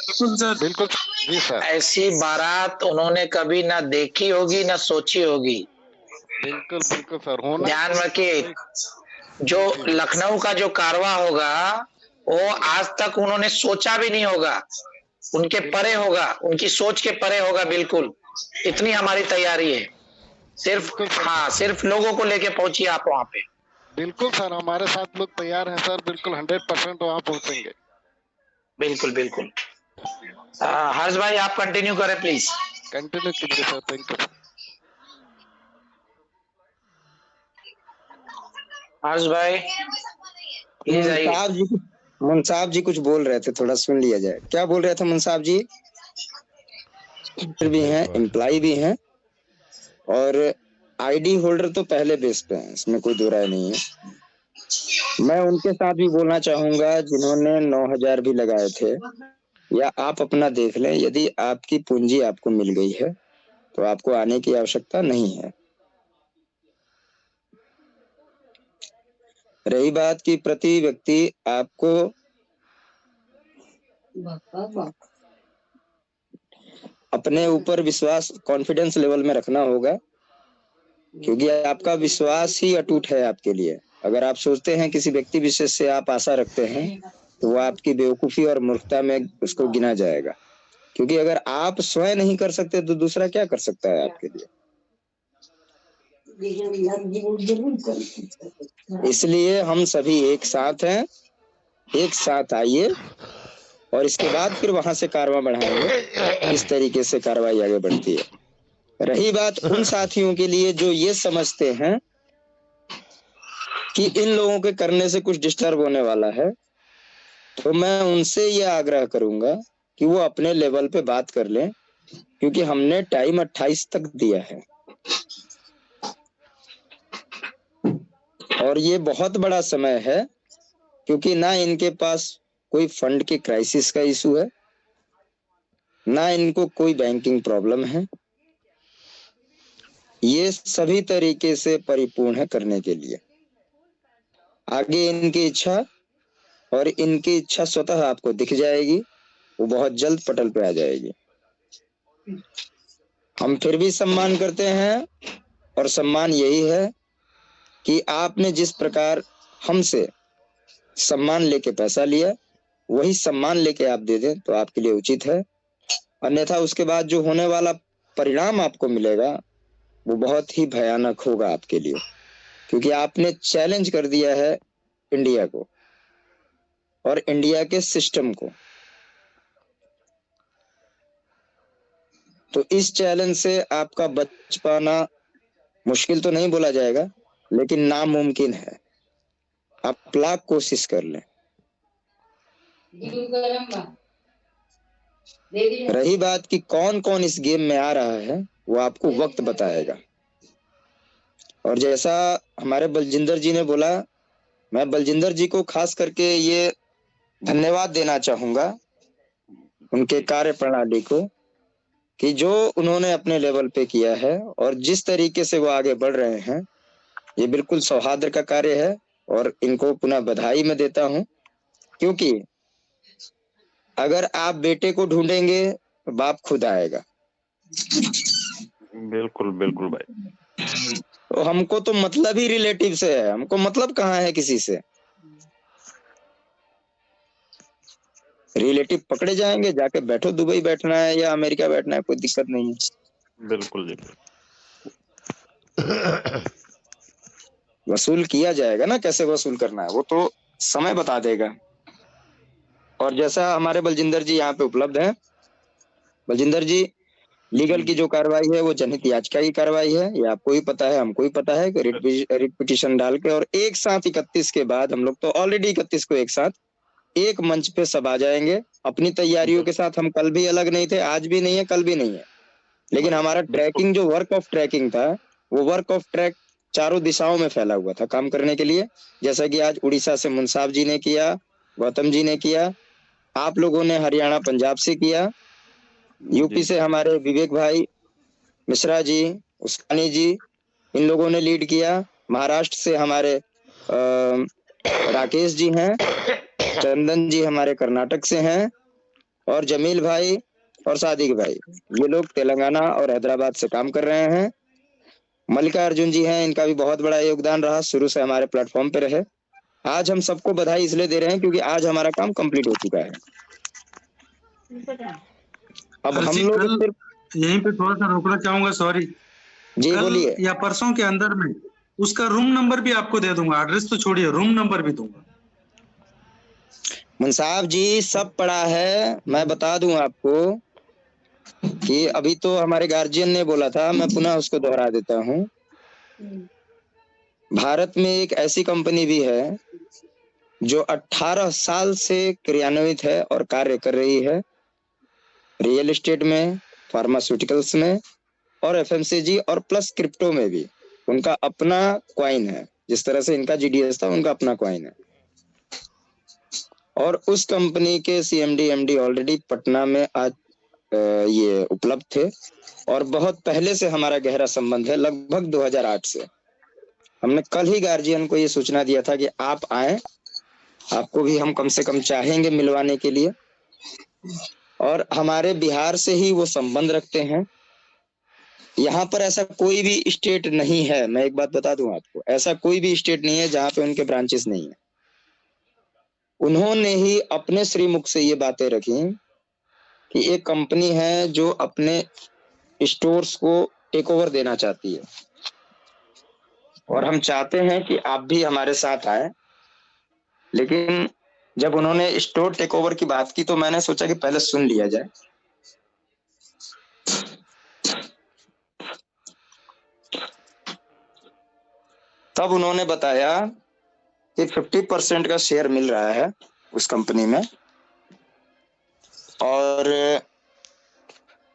सर, बिल्कुल जी सर। ऐसी बारात उन्होंने कभी ना देखी होगी ना सोची होगी। बिल्कुल बिल्कुल सर, होना ध्यान रखिए, जो लखनऊ का जो कारवा होगा वो आज तक उन्होंने सोचा भी नहीं होगा। उनके परे होगा, उनकी सोच के परे होगा। बिल्कुल इतनी हमारी तैयारी है। सिर्फ लोगों को लेके पहुंचिए आप वहाँ पे। बिल्कुल सर, हमारे साथ लोग तैयार हैं सर, बिल्कुल 100% वहाँ पहुंचेंगे। बिल्कुल बिल्कुल। हर्ष भाई आप कंटिन्यू करें प्लीज। कंटिन्यू कीजिए सर, थैंक यू। हर्ष भाई प्लीज आइए। मुंसाब जी कुछ बोल रहे थे, थोड़ा सुन लिया जाए। क्या बोल रहे थे मुंसाब जी? भी हैं, एम्प्लॉय भी हैं, और आईडी होल्डर तो पहले बेस पे हैं, इसमें कोई दो राय नहीं है। मैं उनके साथ भी बोलना चाहूंगा जिन्होंने 9,000 भी लगाए थे, या आप अपना देख लें, यदि आपकी पूंजी आपको मिल गई है तो आपको आने की आवश्यकता नहीं है। रही बात कि प्रति व्यक्ति आपको अपने ऊपर विश्वास, कॉन्फिडेंस लेवल में रखना होगा, क्योंकि आपका विश्वास ही अटूट है आपके लिए। अगर आप सोचते हैं किसी व्यक्ति विशेष से आप आशा रखते हैं तो वो आपकी बेवकूफी और मूर्खता में उसको गिना जाएगा, क्योंकि अगर आप स्वयं नहीं कर सकते तो दूसरा क्या कर सकता है आपके लिए। इसलिए हम सभी एक साथ हैं, एक साथ आइए, और इसके बाद फिर वहां से कारवां बढ़ाएंगे। इस तरीके से कार्रवाई आगे बढ़ती है। रही बात उन साथियों के लिए जो ये समझते हैं कि इन लोगों के करने से कुछ डिस्टर्ब होने वाला है, तो मैं उनसे ये आग्रह करूंगा कि वो अपने लेवल पे बात कर लें, क्योंकि हमने टाइम 28 तक दिया है, और ये बहुत बड़ा समय है, क्योंकि ना इनके पास कोई फंड के क्राइसिस का इशू है, ना इनको कोई बैंकिंग प्रॉब्लम है। ये सभी तरीके से परिपूर्ण है करने के लिए। आगे इनकी इच्छा, और इनकी इच्छा स्वतः आपको दिख जाएगी, वो बहुत जल्द पटल पे आ जाएगी। हम फिर भी सम्मान करते हैं, और सम्मान यही है कि आपने जिस प्रकार हमसे सम्मान लेके पैसा लिया, वही सम्मान लेके आप दे दें तो आपके लिए उचित है। अन्यथा उसके बाद जो होने वाला परिणाम आपको मिलेगा वो बहुत ही भयानक होगा आपके लिए, क्योंकि आपने चैलेंज कर दिया है इंडिया को और इंडिया के सिस्टम को। तो इस चैलेंज से आपका बच पाना मुश्किल तो नहीं बोला जाएगा, लेकिन नामुमकिन है। आप लाख कोशिश कर लें। रही बात कि कौन कौन इस गेम में आ रहा है, वो आपको वक्त बताएगा। और जैसा हमारे बलजिंदर जी ने बोला, मैं बलजिंदर जी को खास करके ये धन्यवाद देना चाहूंगा, उनके कार्य प्रणाली को, कि जो उन्होंने अपने लेवल पे किया है और जिस तरीके से वो आगे बढ़ रहे हैं, ये बिल्कुल सौहार्द का कार्य है। और इनको पुनः बधाई मैं देता हूं, क्योंकि अगर आप बेटे को ढूंढेंगे तो बाप खुद आएगा। बिल्कुल बिल्कुल भाई। तो हमको तो मतलब ही रिलेटिव से है, हमको मतलब कहाँ है किसी से। रिलेटिव पकड़े जाएंगे, जाके बैठो, दुबई बैठना है या अमेरिका बैठना है, कोई दिक्कत नहीं है। बिल्कुल जी। वसूल किया जाएगा ना, कैसे वसूल करना है वो तो समय बता देगा। और जैसा हमारे बलजिंदर जी यहाँ पे उपलब्ध हैं, बलजिंदर जी, लीगल की जो कार्रवाई है वो जनहित याचिका की कार्रवाई है, ये आपको ही पता है, हमको ही पता है कि रिट पिटीशन डाल के और एक साथ 31 के बाद, हम लोग तो ऑलरेडी 31 को एक साथ एक मंच पे सब आ जाएंगे अपनी तैयारियों के साथ। हम कल भी अलग नहीं थे, आज भी नहीं है, कल भी नहीं है, लेकिन हमारा ट्रैकिंग जो वर्क ऑफ ट्रैकिंग था, वो वर्क ऑफ ट्रैक चारों दिशाओं में फैला हुआ था काम करने के लिए। जैसा कि आज उड़ीसा से मुंसाब जी ने किया, गौतम जी ने किया, आप लोगों ने हरियाणा पंजाब से किया, यूपी से हमारे विवेक भाई मिश्रा जी, उस्मानी जी, इन लोगों ने लीड किया, महाराष्ट्र से हमारे राकेश जी हैं, चंदन जी हमारे कर्नाटक से हैं, और जमील भाई और सादिक भाई, ये लोग तेलंगाना और हैदराबाद से काम कर रहे हैं। मल्लिकार्जुन जी हैं, इनका भी बहुत बड़ा योगदान रहा, शुरू से हमारे प्लेटफॉर्म पे रहे। आज हम सबको बधाई इसलिए दे रहे हैं क्योंकि आज हमारा काम कंप्लीट हो चुका है। अब हम लोग सिर्फ यहीं पे थोड़ा सा रोकना चाहूंगा, सॉरी जी, बोलिए। या परसों के अंदर में उसका रूम नंबर भी आपको दे दूंगा, एड्रेस तो छोड़िए, रूम नंबर भी दूंगा। मुंसाब जी सब पड़ा है, मैं बता दूं आपको कि अभी तो हमारे गार्जियन ने बोला था, मैं पुनः उसको दोहरा देता हूं। भारत में एक ऐसी कंपनी भी है जो 18 साल से क्रियान्वित है और कार्य कर रही है रियल एस्टेट में, फार्मास्यूटिकल्स में और एफएमसीजी और प्लस क्रिप्टो में भी। उनका अपना कॉइन है, जिस तरह से इनका जीडीएस था उनका अपना कॉइन है। और उस कंपनी के सीएमडी एमडी ऑलरेडी पटना में आज ये उपलब्ध थे और बहुत पहले से हमारा गहरा संबंध है, लगभग 2008 से। हमने कल ही गार्जियन को ये सूचना दिया था कि आप आए, आपको भी हम कम से कम चाहेंगे मिलवाने के लिए। और हमारे बिहार से ही वो संबंध रखते हैं। यहाँ पर ऐसा कोई भी स्टेट नहीं है, मैं एक बात बता दूं आपको, ऐसा कोई भी स्टेट नहीं है जहाँ पे उनके ब्रांचेस नहीं है। उन्होंने ही अपने श्रीमुख से ये बातें रखी कि एक कंपनी है जो अपने स्टोर्स को टेक ओवर देना चाहती है और हम चाहते हैं कि आप भी हमारे साथ आए। लेकिन जब उन्होंने स्टोर टेक ओवर की बात की तो मैंने सोचा कि पहले सुन लिया जाए। तब उन्होंने बताया कि 50% का शेयर मिल रहा है उस कंपनी में और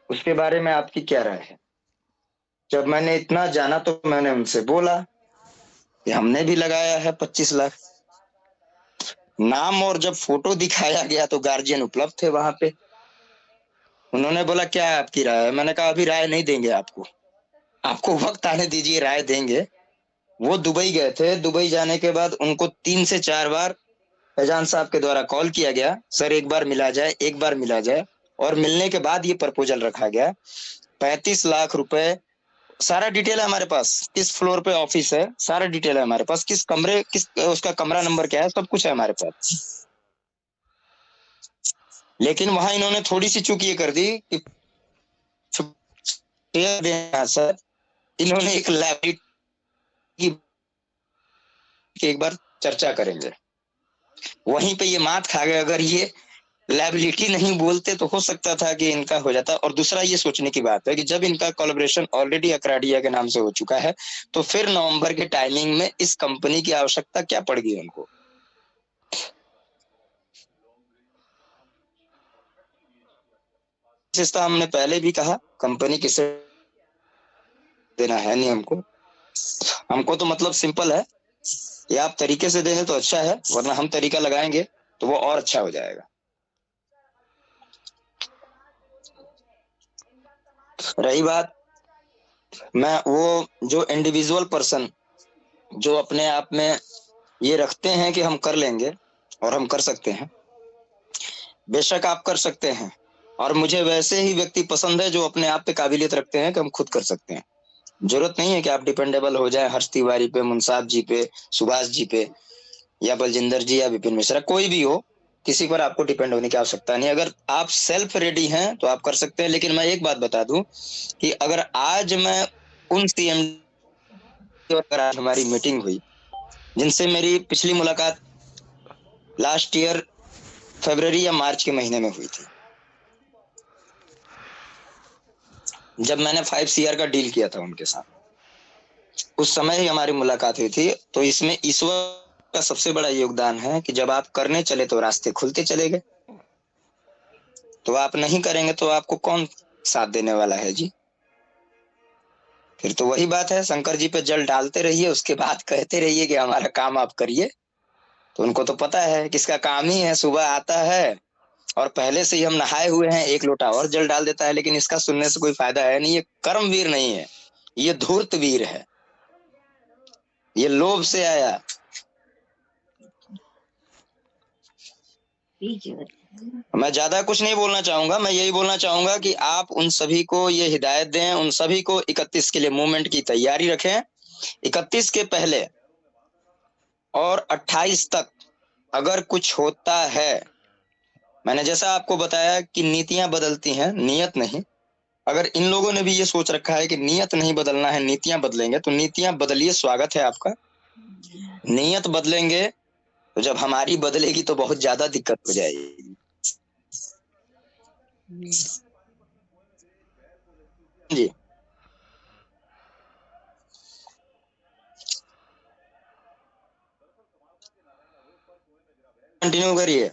उसके बारे में आपकी क्या राय है। जब मैंने इतना जाना तो मैंने उनसे बोला कि हमने भी लगाया है 25 लाख। नाम और जब फोटो दिखाया गया तो गार्जियन उपलब्ध थे वहां पे। उन्होंने बोला क्या है आपकी राय है। मैंने कहा अभी राय नहीं देंगे, आपको वक्त आने दीजिए, राय देंगे। वो दुबई गए थे। दुबई जाने के बाद उनको 3 से 4 बार फैजान साहब के द्वारा कॉल किया गया, सर एक बार मिला जाए, एक बार मिला जाए। और मिलने के बाद ये प्रपोजल रखा गया 35 लाख रुपए। सारा डिटेल है हमारे पास, किस फ्लोर पे ऑफिस है सारा डिटेल है हमारे पास, किस कमरे, किस उसका कमरा नंबर क्या है, सब कुछ है हमारे पास। लेकिन वहां इन्होंने थोड़ी सी चूक ये कर दी कि सर इन्होंने एक लाइबिलिटी की एक बार चर्चा करेंगे, वहीं पे ये मात खा गए। अगर ये लाइबिलिटी नहीं बोलते तो हो सकता था कि इनका हो जाता। और दूसरा ये सोचने की बात है कि जब इनका कोलैबोरेशन ऑलरेडी अकराडिया के नाम से हो चुका है तो फिर नवंबर के टाइमिंग में इस कंपनी की आवश्यकता क्या पड़ गई उनको। विशेषता हमने पहले भी कहा, कंपनी किसे देना है नहीं हमको तो मतलब सिंपल है कि आप तरीके से देंगे तो अच्छा है, वरना हम तरीका लगाएंगे तो वो और अच्छा हो जाएगा। रही बात, मैं वो जो इंडिविजुअल पर्सन जो अपने आप में ये रखते हैं कि हम कर लेंगे और हम कर सकते हैं, बेशक आप कर सकते हैं। और मुझे वैसे ही व्यक्ति पसंद है जो अपने आप पे काबिलियत रखते हैं कि हम खुद कर सकते हैं। जरूरत नहीं है कि आप डिपेंडेबल हो जाए हर्ष तिवारी पे, मुंसाब जी पे, सुभाष जी पे, या बलजिंदर जी या विपिन मिश्रा, कोई भी हो, किसी पर आपको डिपेंड होने की आवश्यकता नहीं। अगर आप सेल्फ रेडी हैं तो आप कर सकते हैं। लेकिन मैं एक बात बता दूं कि अगर आज मैं उन सीएम और आज हमारी मीटिंग हुई जिनसे मेरी पिछली मुलाकात लास्ट ईयर फरवरी या मार्च के महीने में हुई थी, जब मैंने 5 CR का डील किया था उनके साथ, उस समय ही हमारी मुलाकात हुई थी। तो इसमें ईश्वर का सबसे बड़ा योगदान है कि जब आप करने चले तो रास्ते खुलते चले गए, तो आप नहीं करेंगे तो आपको कौन साथ देने वाला है जी। फिर तो वही बात है, शंकर जी पे जल डालते रहिए, उसके बाद कहते रहिए कि हमारा काम आप करिए। तो उनको तो पता है किसका काम ही है, सुबह आता है और पहले से ही हम नहाए हुए हैं, 1 लोटा और जल डाल देता है। लेकिन इसका सुनने से कोई फायदा है नहीं। ये कर्मवीर नहीं है, ये धूर्त वीर है, ये लोभ से आया। मैं ज्यादा कुछ नहीं बोलना चाहूंगा, मैं यही बोलना चाहूंगा कि आप उन सभी को ये हिदायत दें, उन सभी को 31 के लिए मूवमेंट की तैयारी रखें। 31 के पहले और 28 तक अगर कुछ होता है, मैंने जैसा आपको बताया कि नीतियां बदलती हैं, नियत नहीं। अगर इन लोगों ने भी ये सोच रखा है कि नियत नहीं बदलना है, नीतियां बदलेंगे, तो नीतियां बदलिए, स्वागत है आपका। नियत बदलेंगे तो जब हमारी बदलेगी तो बहुत ज्यादा दिक्कत हो जाएगी जी। कंटिन्यू करिए।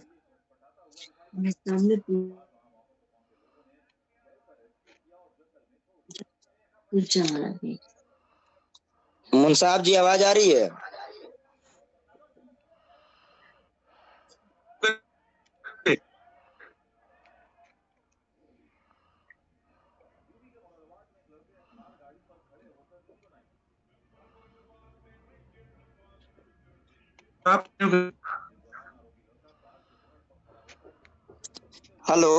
मुंसाब जी आवाज आ रही है? हेलो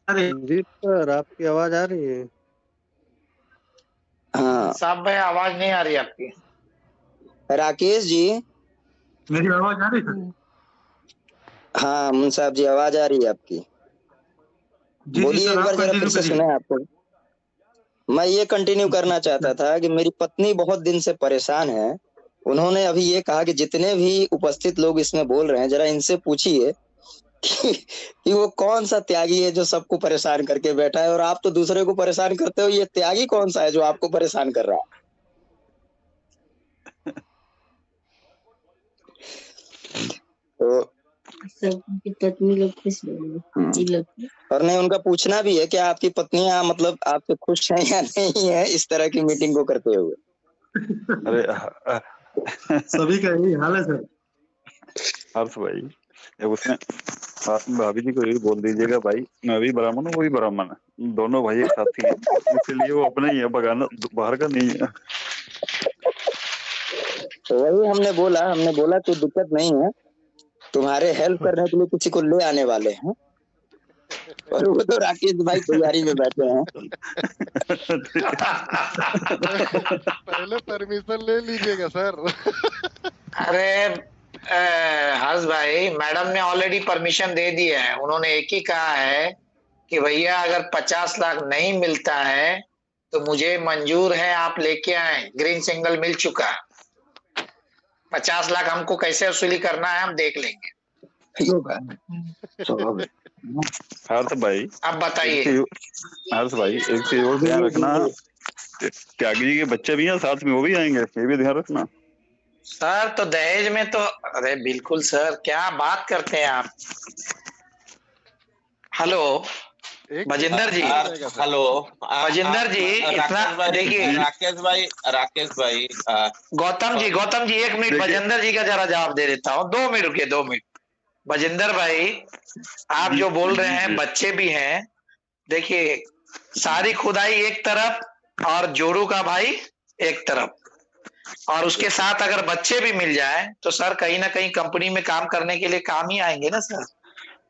हेलो जी सर, आपकी आवाज आ रही है? हाँ साहब भाई आवाज नहीं आ रही आपकी। राकेश जी। मेरी आवाज आ रही है? हाँ मुंसाब जी आवाज आ रही है आपकी। जी बोलिए सर, एक आप बार जरा फिर कंटिन्यू से करिए। सुने आपको। मैं ये कंटिन्यू करना चाहता था कि मेरी पत्नी बहुत दिन से परेशान है। उन्होंने अभी ये कहा कि जितने भी उपस्थित लोग इसमें बोल रहे हैं जरा इनसे पूछिए कि वो कौन सा त्यागी है जो सबको परेशान करके बैठा है, और आप तो दूसरे को परेशान करते हो, ये त्यागी कौन सा है जो आपको परेशान कर रहा है? तो सबकी पत्नी लोग खुश लोग और नहीं, उनका पूछना भी है कि आपकी पत्नियां मतलब आपसे खुश हैं या नहीं है इस तरह की मीटिंग को करते हुए। अरे सभी का यही हाल है सर। हर्ष भाई, जब उसने भाभी जी को यही बोल दीजिएगा, भाई मैं भी ब्राह्मण हूँ, वो भी ब्राह्मण है, दोनों भाई एक साथी हैं, इसलिए वो अपना ही है, बगाना बाहर का नहीं है। तो वही हमने बोला कोई दिक्कत नहीं है, तुम्हारे हेल्प करने के लिए किसी को ले आने वाले हैं, और वो तो राकेश भाई तैयारी में बैठे हैं। पहले परमिशन ले लीजिएगा सर। अरे हर्ष भाई, मैडम ने ऑलरेडी परमिशन दे दी है। उन्होंने एक ही कहा है कि भैया अगर 50 लाख नहीं मिलता है तो मुझे मंजूर है, आप लेके आए, ग्रीन सिग्नल मिल चुका। 50 लाख हमको कैसे वसूली करना है हम देख लेंगे। हर्ष भाई, अब बताइए। हर्ष भाई एक चीज और ध्यान रखना, त्यागी जी के बच्चे भी हैं साथ में, वो भी आएंगे, ये भी ध्यान रखना। सर तो दहेज में तो, अरे बिल्कुल सर, क्या बात करते हैं आप। हेलो बजिंदर जी। हेलो बजिंदर जी, इतना देखिए राकेश भाई गौतम जी एक मिनट, बजिंदर जी का जरा जवाब दे देता हूँ। 2 मिनट रुकिए, 2 मिनट। बजिंदर भाई, आप जो बोल रहे हैं बच्चे भी हैं, देखिए सारी खुदाई एक तरफ और जोरू का भाई एक तरफ, और उसके साथ अगर बच्चे भी मिल जाए तो सर कहीं ना कहीं कंपनी में काम करने के लिए काम ही आएंगे ना सर।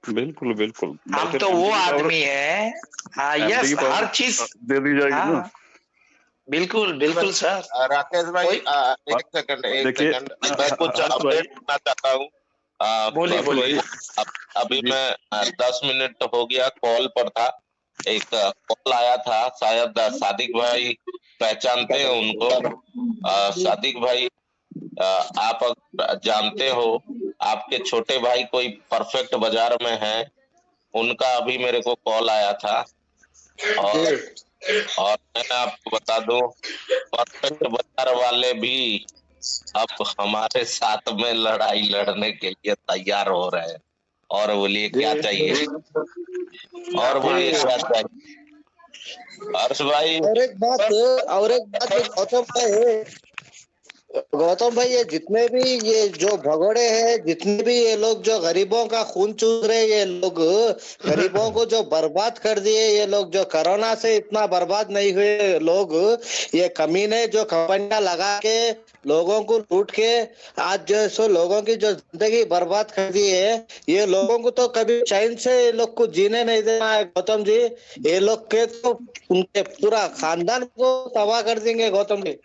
बिल्कुल बिल्कुल, हम तो वो आदमी है। हाँ यस, हर चीज दे दी जाएगी ना। बिल्कुल बिल्कुल सर। राकेश भाई एक सेकंड मैं कुछ अपडेट करना चाहता हूँ। बोलिए। अभी मैं 10 मिनट हो गया कॉल पर था, एक कॉल आया था, शायद सादिक भाई पहचानते हैं उनको। सादिक भाई, आप जानते हो आपके छोटे भाई कोई परफेक्ट बाजार में है, उनका अभी मेरे को कॉल आया था, और मैं आपको बता दूं परफेक्ट बाजार वाले भी अब हमारे साथ में लड़ाई लड़ने के लिए तैयार हो रहे हैं। और बोलिए क्या चाहिए, और बोलिए क्या चाहिए हर्ष भाई। और एक बात गौतम भाई, ये जितने भी ये जो भगोड़े हैं, जितने भी ये लोग जो गरीबों का खून चूस रहे, ये लोग गरीबों को जो बर्बाद कर दिए, ये लोग जो कोरोना से इतना बर्बाद नहीं हुए लोग, ये कमीने जो कंपनियां लगा के लोगों को लूट के आज जो सो लोगों की जो जिंदगी बर्बाद कर दी है, ये लोगों को तो कभी चैन से ये लोग को जीने नहीं देना है गौतम जी। ये लोग के तो उनके पूरा खानदान को तबाह कर देंगे गौतम जी।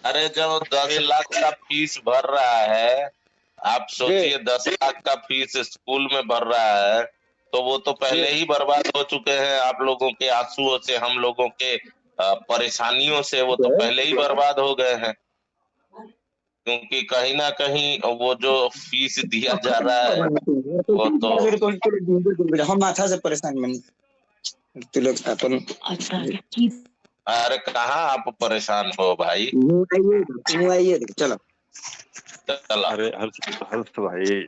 अरे जब 10 लाख का फीस भर रहा है, आप सोचिए 10 लाख का फीस स्कूल में भर रहा है, तो वो तो पहले ही बर्बाद हो चुके हैं। आप लोगों के आंसुओं से, हम लोगों के परेशानियों से वो तो पहले ही बर्बाद हो गए हैं, क्योंकि कहीं ना कहीं वो जो फीस दिया जा रहा है वो तो हम माथा से परेशान मन अपन अरे कहाँ आप परेशान हो भाई, आइए चलो। चला। अरे हर्ष भाई,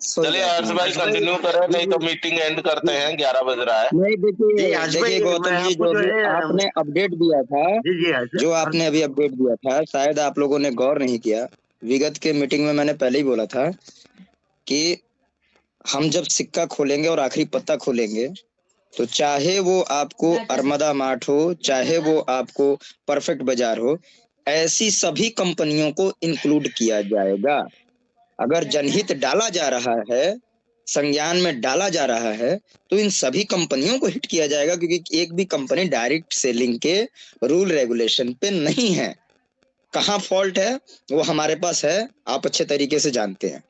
चलिए हर्ष भाई कंटिन्यू करें, नहीं तो मीटिंग एंड करते हैं, 11 बज रहा है। नहीं जी हर्ष देखिए भाई, गौतम मैं जी, आपको जो जो भी है आपने अपडेट दिया था, जी हर्ष जो आपने अभी अपडेट दिया था, शायद आप लोगों ने गौर नहीं किया। विगत के मीटिंग में मैंने पहले ही बोला था कि हम जब सिक्का खोलेंगे और आखिरी पत्ता खोलेंगे, तो चाहे वो आपको अरमदा मार्ट हो, चाहे वो आपको परफेक्ट बाजार हो, ऐसी सभी कंपनियों को इंक्लूड किया जाएगा। अगर जनहित डाला जा रहा है, संज्ञान में डाला जा रहा है, तो इन सभी कंपनियों को हिट किया जाएगा, क्योंकि एक भी कंपनी डायरेक्ट सेलिंग के रूल रेगुलेशन पे नहीं है। कहाँ फॉल्ट है वो हमारे पास है, आप अच्छे तरीके से जानते हैं।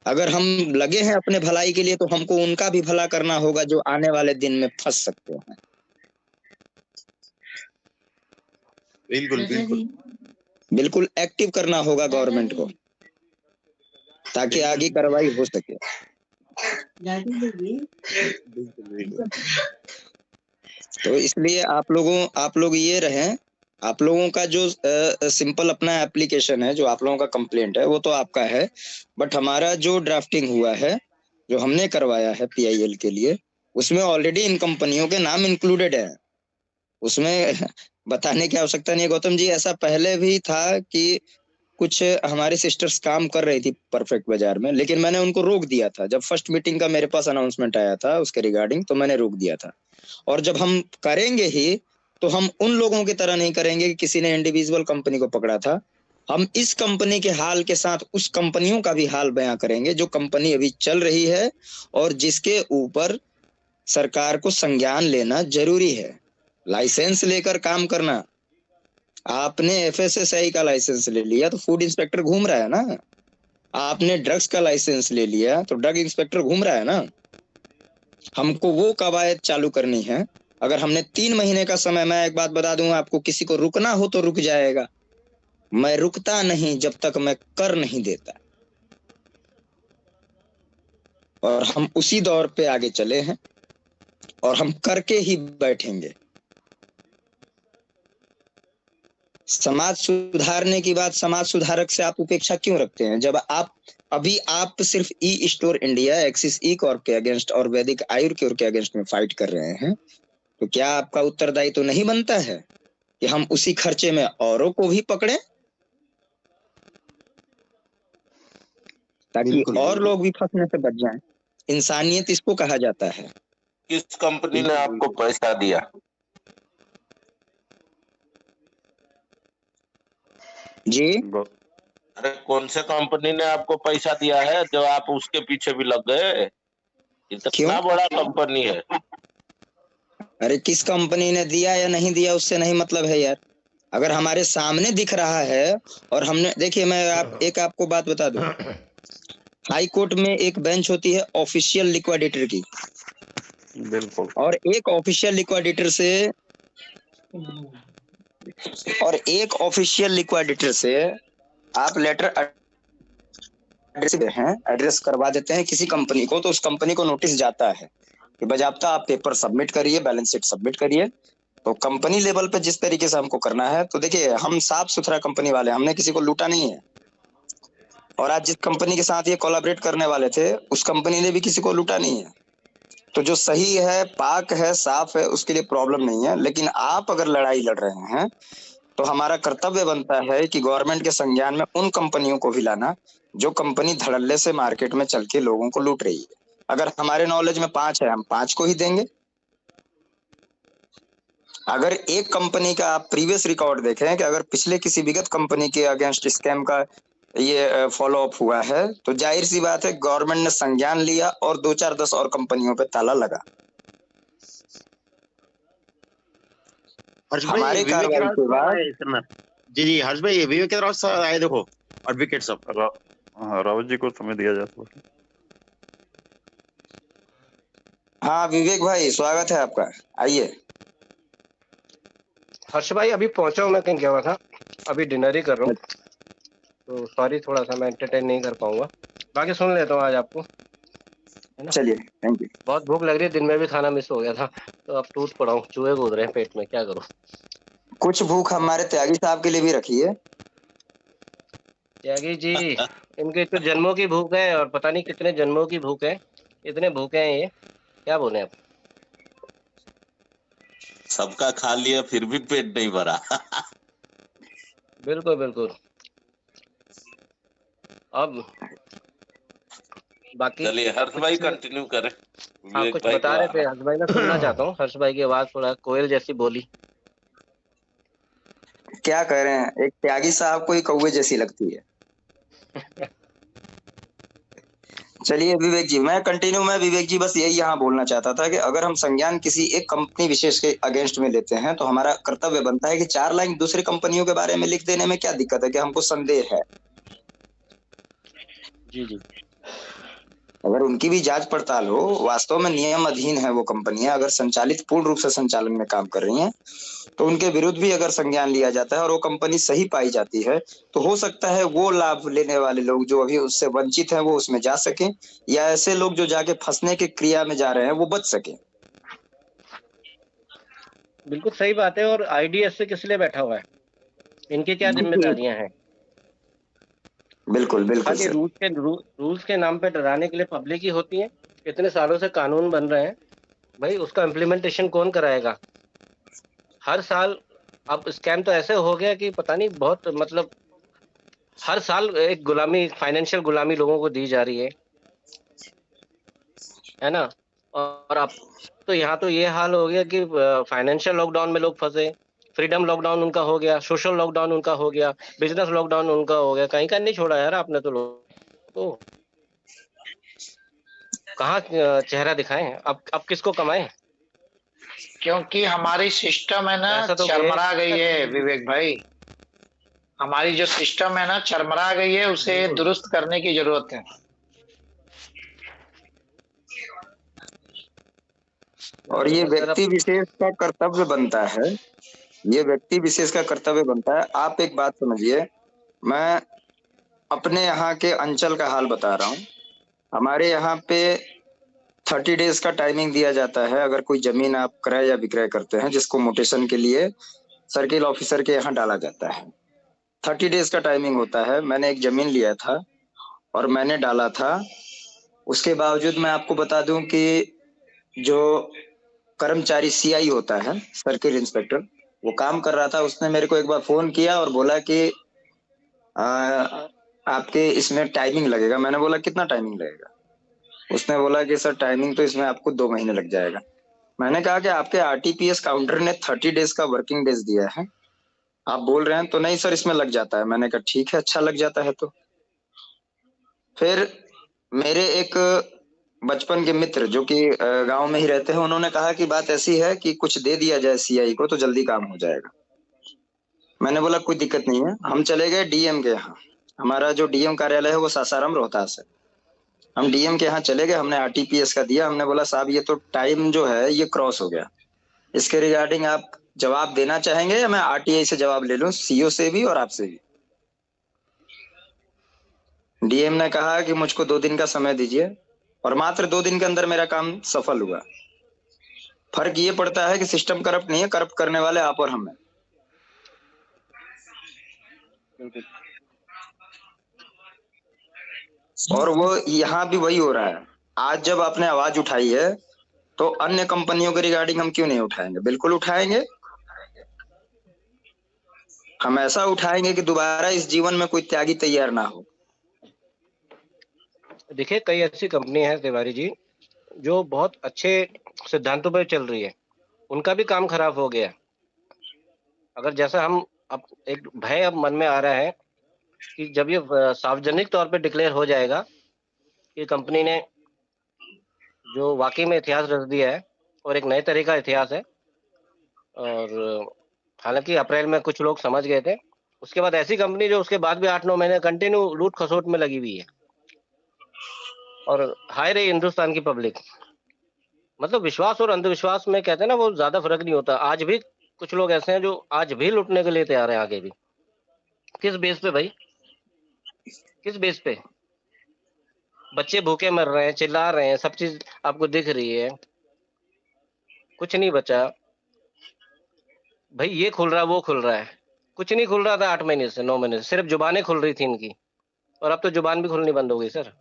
अगर हम लगे हैं अपने भलाई के लिए, तो हमको उनका भी भला करना होगा जो आने वाले दिन में फंस सकते हैं। बिल्कुल बिल्कुल बिल्कुल एक्टिव करना होगा गवर्नमेंट को, ताकि आगे कार्रवाई हो सके। तो इसलिए आप लोग ये रहें, आप लोगों का जो सिंपल अपना एप्लीकेशन है, जो आप लोगों का कंप्लेंट है, वो तो आपका है, बट हमारा जो ड्राफ्टिंग हुआ है, जो हमने करवाया है पीआईएल के लिए, उसमें ऑलरेडी इन कंपनियों के नाम इंक्लूडेड है। उसमें बताने की आवश्यकता नहीं है गौतम जी। ऐसा पहले भी था कि कुछ हमारी सिस्टर्स काम कर रही थी परफेक्ट बाजार में, लेकिन मैंने उनको रोक दिया था। जब फर्स्ट मीटिंग का मेरे पास अनाउंसमेंट आया था उसके रिगार्डिंग, तो मैंने रोक दिया था। और जब हम करेंगे ही, तो हम उन लोगों की तरह नहीं करेंगे कि किसी ने इंडिविजुअल कंपनी को पकड़ा था। हम इस कंपनी के हाल के साथ उस कंपनियों का भी हाल बयां करेंगे जो कंपनी अभी चल रही है और जिसके ऊपर सरकार को संज्ञान लेना जरूरी है। लाइसेंस लेकर काम करना, आपने एफएसएसआई का लाइसेंस ले लिया तो फूड इंस्पेक्टर घूम रहा है ना, आपने ड्रग्स का लाइसेंस ले लिया तो ड्रग इंस्पेक्टर घूम रहा है ना। हमको वो कवायद चालू करनी है। अगर हमने 3 महीने का समय, मैं एक बात बता दूं आपको, किसी को रुकना हो तो रुक जाएगा, मैं रुकता नहीं जब तक मैं कर नहीं देता। और हम उसी दौर पे आगे चले हैं और हम करके ही बैठेंगे। समाज सुधारने की बात समाज सुधारक से आप उपेक्षा क्यों रखते हैं? जब आप सिर्फ ई स्टोर इंडिया, एक्सिस ई कॉर्प के अगेंस्ट और वैदिक आयुर्क्योर के अगेंस्ट में फाइट कर रहे हैं, तो क्या आपका उत्तरदायित्व तो नहीं बनता है कि हम उसी खर्चे में औरों को भी पकड़ें, ताकि और लोग भी फंसने से बच जाएं? इंसानियत इसको कहा जाता है। किस कंपनी ने आपको पैसा दिया? जी, अरे कौन से कंपनी ने आपको पैसा दिया है जो आप उसके पीछे भी लग गए? इतना बड़ा कंपनी है। अरे किस कंपनी ने दिया या नहीं दिया उससे नहीं मतलब है यार। अगर हमारे सामने दिख रहा है और हमने, देखिए मैं आपको बात बता दूं, हाई कोर्ट में एक बेंच होती है ऑफिशियल लिक्विडेटर की, बिल्कुल, और एक ऑफिशियल लिक्विडेटर से आप लेटर एड्रेस करवा देते हैं किसी कंपनी को, तो उस कंपनी को नोटिस जाता है कि बाजाब्ता आप पेपर सबमिट करिए, बैलेंस शीट सबमिट करिए। तो कंपनी लेवल पे जिस तरीके से हमको करना है, तो देखिए हम साफ सुथरा कंपनी वाले, हमने किसी को लूटा नहीं है। और आज जिस कंपनी के साथ ये कोलैबोरेट करने वाले थे, उस कंपनी ने भी किसी को लूटा नहीं है। तो जो सही है, पाक है, साफ है, उसके लिए प्रॉब्लम नहीं है। लेकिन आप अगर लड़ाई लड़ रहे हैं, तो हमारा कर्तव्य बनता है कि गवर्नमेंट के संज्ञान में उन कंपनियों को भी लाना जो कंपनी धड़ल्ले से मार्केट में चल के लोगों को लूट रही है। अगर हमारे नॉलेज में 5 है, हम 5 को ही देंगे। अगर एक कंपनी का आप प्रीवियस रिकॉर्ड देखें कि अगर पिछले किसी विगत कंपनी के अगेंस्ट स्कैम का ये फॉलो अप हुआ है, तो जाहिर सी बात है गवर्नमेंट ने संज्ञान लिया और 2, 4, 10 और कंपनियों पे ताला लगा। हमारे कार्रवाई के बाद जी हर्ष भाई, विवेक राव सर आए, देखो एडवोकेट साहब। रावत जी को समय दिया जाता है। हाँ विवेक भाई, स्वागत है आपका, आइए। हर्ष भाई अभी पहुंचा हूँ, मैं कहीं गया हुआ था, अभी डिनर ही कर रहा हूँ, तो सॉरी थोड़ा सा मैं एंटरटेन नहीं कर पाऊंगा, बाकी सुन लेता हूँ आज आपको। है ना। चलिए, थैंक यू। बहुत भूख लग रही है, दिन में भी खाना मिस हो गया था, तो अब टूट पड़ा हूँ, चूहे कूद रहे हैं पेट में, क्या करूँ। कुछ भूख हमारे त्यागी साहब के लिए भी रखिए। त्यागी जी, इनके तो जन्मों की भूख है और पता नहीं कितने जन्मों की भूख है, इतने भूखे हैं ये, क्या बोले आप। सबका खा लिया फिर भी पेट नहीं भरा। बिल्कुल बिल्कुल। अब बाकी चलिए हर्ष भाई कुछ, कंटिन्यू करें। हाँ विवेक कुछ भाई बता को रहे थे हर्ष भाई, मैं सुनना चाहता हूँ। हर्ष भाई की आवाज थोड़ा कोयल जैसी बोली। क्या कह रहे हैं, एक त्यागी साहब को ही कौवे जैसी लगती है। चलिए विवेक जी, मैं विवेक जी बस यही यहाँ बोलना चाहता था कि अगर हम संज्ञान किसी एक कंपनी विशेष के अगेंस्ट में लेते हैं तो हमारा कर्तव्य बनता है कि 4 लाइन दूसरी कंपनियों के बारे में लिख देने में क्या दिक्कत है कि हमको संदेह है। जी जी। अगर उनकी भी जांच पड़ताल हो, वास्तव में नियम अधीन है वो कंपनियां, अगर संचालित पूर्ण रूप से संचालन में काम कर रही हैं तो उनके विरुद्ध भी अगर संज्ञान लिया जाता है और वो कंपनी सही पाई जाती है तो हो सकता है वो लाभ लेने वाले लोग जो अभी उससे वंचित हैं वो उसमें जा सकें, या ऐसे लोग जो जाके फंसने की क्रिया में जा रहे हैं वो बच सकें। बिल्कुल सही बात है। और आईडीएस से किस लिए बैठा हुआ है, इनकी क्या जिम्मेदारियां हैं। बिल्कुल बिल्कुल खाली सर। रूल्स के नाम पे डराने के लिए पब्लिक ही होती है। इतने सालों से कानून बन रहे हैं भाई, उसका इम्प्लीमेंटेशन कौन कराएगा। हर साल अब स्कैम तो ऐसे हो गया कि पता नहीं, बहुत मतलब हर साल एक गुलामी, फाइनेंशियल गुलामी लोगों को दी जा रही है ना। और अब तो यहाँ तो ये हाल हो गया कि फाइनेंशियल लॉकडाउन में लोग फंसे, फ्रीडम लॉकडाउन उनका हो गया, सोशल लॉकडाउन उनका हो गया, बिजनेस लॉकडाउन उनका हो गया, कहीं का नहीं छोड़ा यार आपने तो लोग को। कहाँ चेहरा दिखाएं, अब किसको कमाएं। क्योंकि हमारी सिस्टम है ना ऐसा तो चरमरा गई है विवेक भाई, हमारी जो सिस्टम है ना चरमरा गई है, उसे दुरुस्त करने की जरूरत है। और ये व्यक्ति विशेष का कर्तव्य बनता है, ये व्यक्ति विशेष का कर्तव्य बनता है। आप एक बात समझिए, मैं अपने यहाँ के अंचल का हाल बता रहा हूँ। हमारे यहाँ पे 30 डेज का टाइमिंग दिया जाता है अगर कोई जमीन आप क्रय या विक्रय करते हैं, जिसको मोटेशन के लिए सर्किल ऑफिसर के यहाँ डाला जाता है। 30 डेज का टाइमिंग होता है। मैंने एक जमीन लिया था और मैंने डाला था। उसके बावजूद मैं आपको बता दूं कि जो कर्मचारी सीआई होता है, सर्किल इंस्पेक्टर, वो काम कर रहा था। उसने मेरे को एक बार फोन किया और बोला कि आपके इसमें टाइमिंग लगेगा। मैंने बोला कितना टाइमिंग लगेगा। उसने बोला कि सर टाइमिंग तो इसमें आपको 2 महीने लग जाएगा। मैंने कहा कि आपके आरटीपीएस काउंटर ने 30 डेज का वर्किंग डेज दिया है, आप बोल रहे हैं तो नहीं सर इसमें लग जाता है। मैंने कहा ठीक है, अच्छा लग जाता है। तो फिर मेरे एक बचपन के मित्र जो कि गांव में ही रहते हैं, उन्होंने कहा कि बात ऐसी है कि कुछ दे दिया जाए सीआई को तो जल्दी काम हो जाएगा। मैंने बोला कोई दिक्कत नहीं है। हम चले गए डीएम के यहाँ। हमारा जो डीएम कार्यालय है वो सासाराम रोहतास है। हम डीएम के यहाँ चले गए, हमने आरटीपीएस का दिया। हमने बोला साहब ये तो टाइम जो है ये क्रॉस हो गया, इसके रिगार्डिंग आप जवाब देना चाहेंगे या मैं आरटीआई से जवाब ले लूं, सीओ से भी और आपसे भी। डीएम ने कहा कि मुझको 2 दिन का समय दीजिए, और मात्र 2 दिन के अंदर मेरा काम सफल हुआ। फर्क ये पड़ता है कि सिस्टम करप्ट नहीं है, करप्ट करने वाले आप और हम हैं। और वो यहाँ भी वही हो रहा है। आज जब आपने आवाज उठाई है तो अन्य कंपनियों के रिगार्डिंग हम क्यों नहीं उठाएंगे? बिल्कुल उठाएंगे। हम ऐसा उठाएंगे कि दोबारा इस जीवन में कोई त्यागी तैयार ना हो। देखिए कई ऐसी कंपनी है तिवारी जी जो बहुत अच्छे सिद्धांतों पर चल रही है, उनका भी काम खराब हो गया। अगर जैसा हम अब एक भय अब मन में आ रहा है कि जब ये सार्वजनिक तौर पे डिक्लेयर हो जाएगा कि कंपनी ने जो वाकई में इतिहास रच दिया है और एक नए तरह का इतिहास है, और हालांकि अप्रैल में कुछ लोग समझ गए थे, उसके बाद ऐसी कंपनी जो उसके बाद भी 8-9 महीने कंटिन्यू लूट खसोट में लगी हुई है। और हाय रे हिंदुस्तान की पब्लिक, मतलब विश्वास और अंधविश्वास में कहते हैं ना वो ज्यादा फर्क नहीं होता। आज भी कुछ लोग ऐसे हैं जो आज भी लूटने के लिए तैयार है, आगे भी। किस बेस पे भाई, किस बेस पे? बच्चे भूखे मर रहे हैं, चिल्ला रहे हैं, सब चीज आपको दिख रही है, कुछ नहीं बचा भाई। ये खुल रहा है, वो खुल रहा है, कुछ नहीं खुल रहा था 8 महीने से, 9 महीने से, सिर्फ जुबानें खुल रही थी इनकी, और अब तो जुबान भी खुलनी बंद हो गई सर।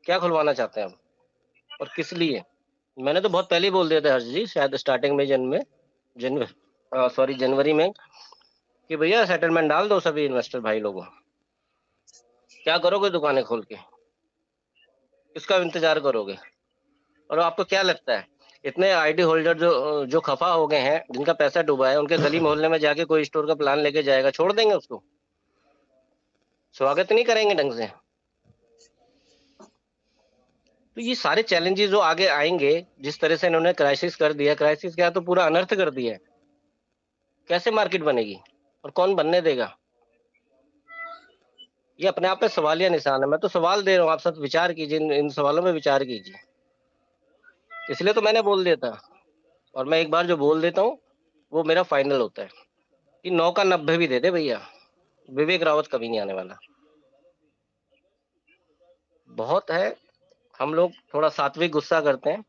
क्या खुलवाना चाहते हैं अब और किस लिए? मैंने तो बहुत पहले ही बोल दिया था हर्ष जी, शायद स्टार्टिंग में जनवरी में, कि भैया सेटलमेंट डाल दो सभी इन्वेस्टर भाई लोगों। क्या करोगे दुकानें खोल के, किसका इंतजार करोगे? और आपको क्या लगता है इतने आईडी होल्डर जो खफा हो गए हैं, जिनका पैसा डूबा है, उनके गली मोहल्ले में जाके कोई स्टोर का प्लान लेके जाएगा, छोड़ देंगे उसको? स्वागत नहीं करेंगे ढंग से? तो ये सारे चैलेंजेस जो आगे आएंगे, जिस तरह से इन्होंने क्राइसिस कर दिया, क्राइसिस क्या तो पूरा अनर्थ कर दिया है। कैसे मार्केट बनेगी और कौन बनने देगा? ये अपने आप में सवालिया निशान है। मैं तो सवाल दे रहा हूँ, आप सब विचार कीजिए, इन सवालों में विचार कीजिए। इसलिए तो मैंने बोल दिया था, और मैं एक बार जो बोल देता हूँ वो मेरा फाइनल होता है कि 9 का 90 भी दे दे भैया, विवेक रावत कभी नहीं आने वाला। बहुत है, हम लोग थोड़ा सात्विक गुस्सा करते हैं,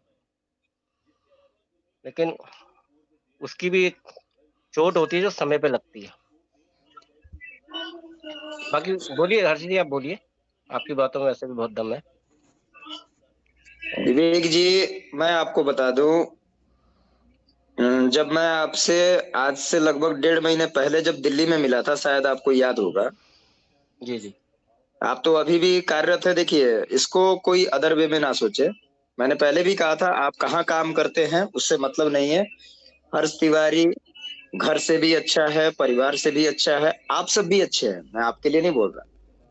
लेकिन उसकी भी एक चोट होती है जो समय पे लगती है। बाकी बोलिए हर्ष जी, आप बोलिए, आपकी बातों में वैसे भी बहुत दम है। विवेक जी, मैं आपको बता दूं, जब मैं आपसे आज से लगभग 1.5 महीने पहले जब दिल्ली में मिला था, शायद आपको याद होगा। जी जी। आप तो अभी भी कार्यरत है। देखिए, इसको कोई अदर वे में ना सोचे। मैंने पहले भी कहा था, आप कहाँ काम करते हैं उससे मतलब नहीं है। हर्ष तिवारी घर से भी अच्छा है, परिवार से भी अच्छा है, आप सब भी अच्छे हैं, मैं आपके लिए नहीं बोल रहा,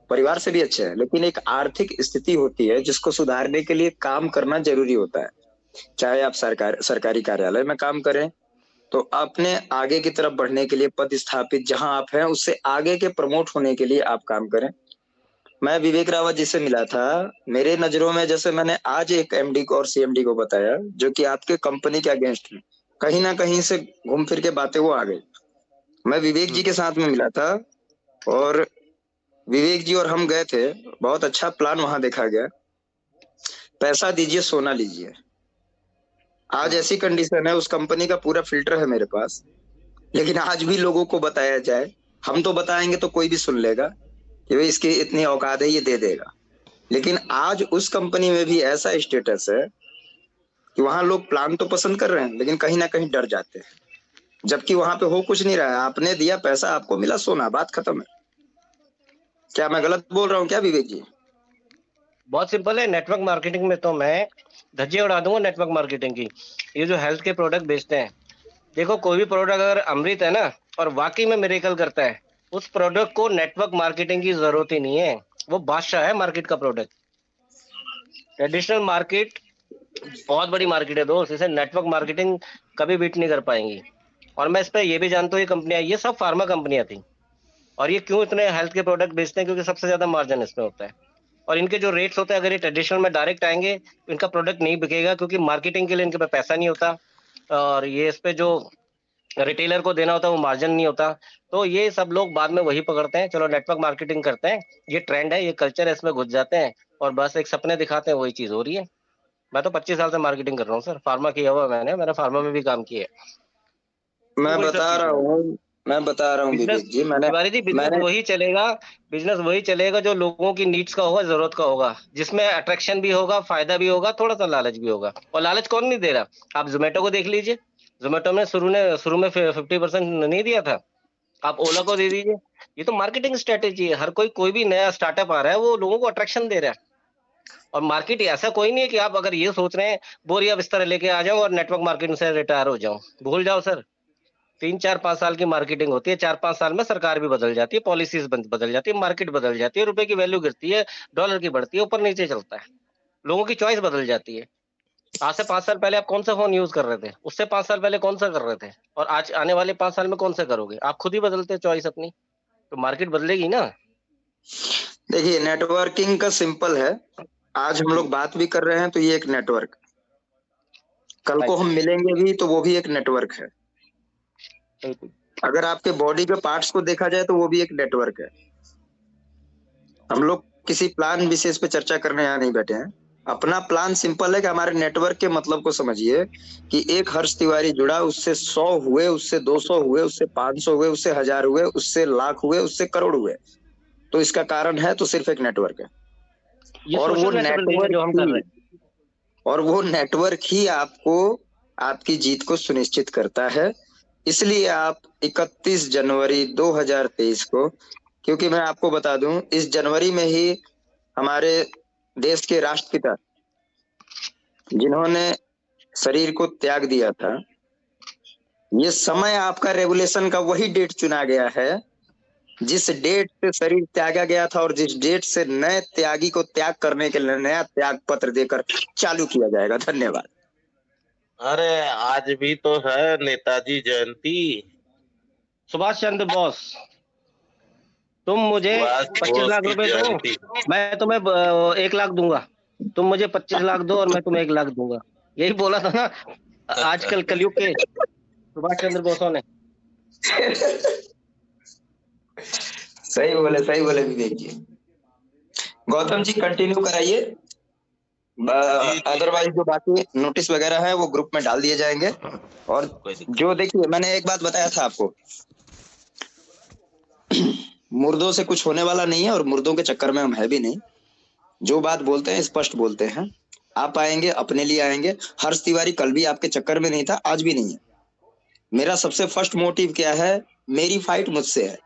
परिवार से भी अच्छे हैं। लेकिन एक आर्थिक स्थिति होती है जिसको सुधारने के लिए काम करना जरूरी होता है। चाहे आप सरकारी कार्यालय में काम करें, तो अपने आगे की तरफ बढ़ने के लिए, पद स्थापित जहां आप हैं उससे आगे के प्रमोट होने के लिए आप काम करें। मैं विवेक रावत जी से मिला था, मेरे नजरों में, जैसे मैंने आज एक एमडी को और सीएमडी को बताया जो कि आपके कंपनी के अगेंस्ट है, कहीं ना कहीं से घूम फिर के बातें वो आ गई। मैं विवेक जी के साथ में मिला था, और विवेक जी और हम गए थे, बहुत अच्छा प्लान वहां देखा गया। पैसा दीजिए, सोना लीजिए। आज ऐसी कंडीशन है, उस कंपनी का पूरा फिल्टर है मेरे पास, लेकिन आज भी लोगों को बताया जाए, हम तो बताएंगे तो कोई भी सुन लेगा कि भाई इसकी इतनी औकात है, ये दे देगा। लेकिन आज उस कंपनी में भी ऐसा स्टेटस है कि वहां लोग प्लान तो पसंद कर रहे हैं, लेकिन कहीं ना कहीं डर जाते हैं, जबकि वहां पे हो कुछ नहीं रहा है। आपने दिया पैसा, आपको मिला सोना, बात खत्म है। क्या मैं गलत बोल रहा हूँ क्या विवेक जी? बहुत सिंपल है। नेटवर्क मार्केटिंग में तो मैं धज्जे उड़ा दूंगा नेटवर्क मार्केटिंग की। ये जो हेल्थ के प्रोडक्ट बेचते हैं, देखो कोई भी प्रोडक्ट अगर अमृत है ना, और वाकई में मिरेकल करता है, उस प्रोडक्ट को नेटवर्क मार्केटिंग की जरूरत ही नहीं है। वो बादशाह है मार्केट का प्रोडक्ट। ट्रेडिशनल मार्केट बहुत बड़ी मार्केट है दोस्त, इसे नेटवर्क मार्केटिंग कभी बीट नहीं कर पाएंगी। और मैं इस पर ये भी जानता हूँ, ये कंपनियां, ये सब फार्मा कंपनियां थी, और ये क्यों इतने हेल्थ के प्रोडक्ट बेचते हैं? क्योंकि सबसे ज्यादा मार्जिन इसमें होता है, और इनके जो रेट्स होते हैं, अगर ये ट्रेडिशनल में डायरेक्ट आएंगे, इनका प्रोडक्ट नहीं बिकेगा, क्योंकि मार्केटिंग के लिए इनके पास पैसा नहीं होता, और ये इस पे जो रिटेलर को देना होता है वो मार्जिन नहीं होता। तो ये सब लोग बाद में वही पकड़ते हैं, चलो नेटवर्क मार्केटिंग करते हैं, ये ट्रेंड है, ये कल्चर है, इसमें घुस जाते हैं और बस एक सपने दिखाते हैं, वही चीज हो रही है। मैं तो 25 साल से मार्केटिंग कर रहा हूँ सर, फार्मा किया हुआ मैंने फार्मा में भी काम किया है। मैं बता रहा हूँ बिजनेस, विवेक जी, तिवारी जी, बिजनेस वही चलेगा, बिजनेस वही चलेगा जो लोगों की नीड्स का होगा, जरूरत का होगा, जिसमें अट्रैक्शन भी होगा, फायदा भी होगा, थोड़ा सा लालच भी होगा। और लालच कौन नहीं दे रहा? आप जोमेटो को देख लीजिए, जोमेटो में शुरू में 50% नहीं दिया था, आप ओला को दे दीजिए। ये तो मार्केटिंग स्ट्रेटेजी है। हर कोई भी नया स्टार्टअप आ रहा है, वो लोगों को अट्रैक्शन दे रहा है। और मार्केट ऐसा कोई नहीं है कि आप अगर ये सोच रहे हैं बोरिया बिस्तर लेके आ जाओ और नेटवर्क मार्केटिंग से रिटायर हो जाओ, भूल जाओ सर। 3-4-5 साल की मार्केटिंग होती है, 4-5 साल में सरकार भी बदल जाती है, पॉलिसीज बदल जाती है, मार्केट बदल जाती है, रुपए की वैल्यू गिरती है, डॉलर की बढ़ती है, ऊपर नीचे चलता है, लोगों की चॉइस बदल जाती है। आज से 5 साल पहले आप कौन सा फोन यूज कर रहे थे, उससे 5 साल पहले कौन सा कर रहे थे, और आज आने वाले 5 साल में कौन सा करोगे? आप खुद ही बदलते चॉइस अपनी, तो मार्केट बदलेगी ना। देखिए, नेटवर्किंग का सिंपल है। आज हम लोग बात भी कर रहे हैं तो ये एक नेटवर्क, कल को हम मिलेंगे भी तो वो भी एक नेटवर्क है। अगर आपके बॉडी के पार्ट्स को देखा जाए तो वो भी एक नेटवर्क है। हम लोग किसी प्लान विशेष पे चर्चा करने यहाँ नहीं बैठे हैं। अपना प्लान सिंपल है कि हमारे नेटवर्क के मतलब को समझिए कि एक हर्ष तिवारी जुड़ा, उससे 100 हुए, उससे 200 हुए, उससे 500 हुए, उससे 1000 हुए, उससे लाख हुए, उससे करोड़ हुए। तो इसका कारण है तो सिर्फ एक नेटवर्क है। और वो नेटवर्क जो हम कर रहे हैं, और वो नेटवर्क ही आपको आपकी जीत को सुनिश्चित करता है। इसलिए आप 31 जनवरी 2023 को, क्योंकि मैं आपको बता दूं इस जनवरी में ही हमारे देश के राष्ट्रपिता जिन्होंने शरीर को त्याग दिया था, ये समय आपका रेगुलेशन का वही डेट चुना गया है जिस डेट से शरीर त्यागा गया था और जिस डेट से नए त्यागी को त्याग करने के लिए नया त्याग पत्र देकर चालू किया जाएगा। धन्यवाद। अरे आज भी तो है नेताजी जयंती। सुभाष चंद्र बोस, तुम मुझे 25 लाख रुपए दो, मैं तुम्हें 1 लाख दूंगा। तुम मुझे 25 लाख दो और मैं तुम्हें 1 लाख दूंगा। यही बोला था ना आजकल कलयुग के सुभाष चंद्र बोसों ने। सही बोले विवेक जी। गौतम जी कंटिन्यू कराइए। अदरवाइज जो बाकी नोटिस वगैरह है वो ग्रुप में डाल दिए जाएंगे। और जो देखिए मैंने एक बात बताया था आपको, मुर्दों से कुछ होने वाला नहीं है और मुर्दों के चक्कर में हम है भी नहीं। जो बात बोलते हैं स्पष्ट बोलते हैं। आप आएंगे अपने लिए आएंगे। हर्ष तिवारी कल भी आपके चक्कर में नहीं था, आज भी नहीं है। मेरा सबसे फर्स्ट मोटिव क्या है, मेरी फाइट मुझसे है,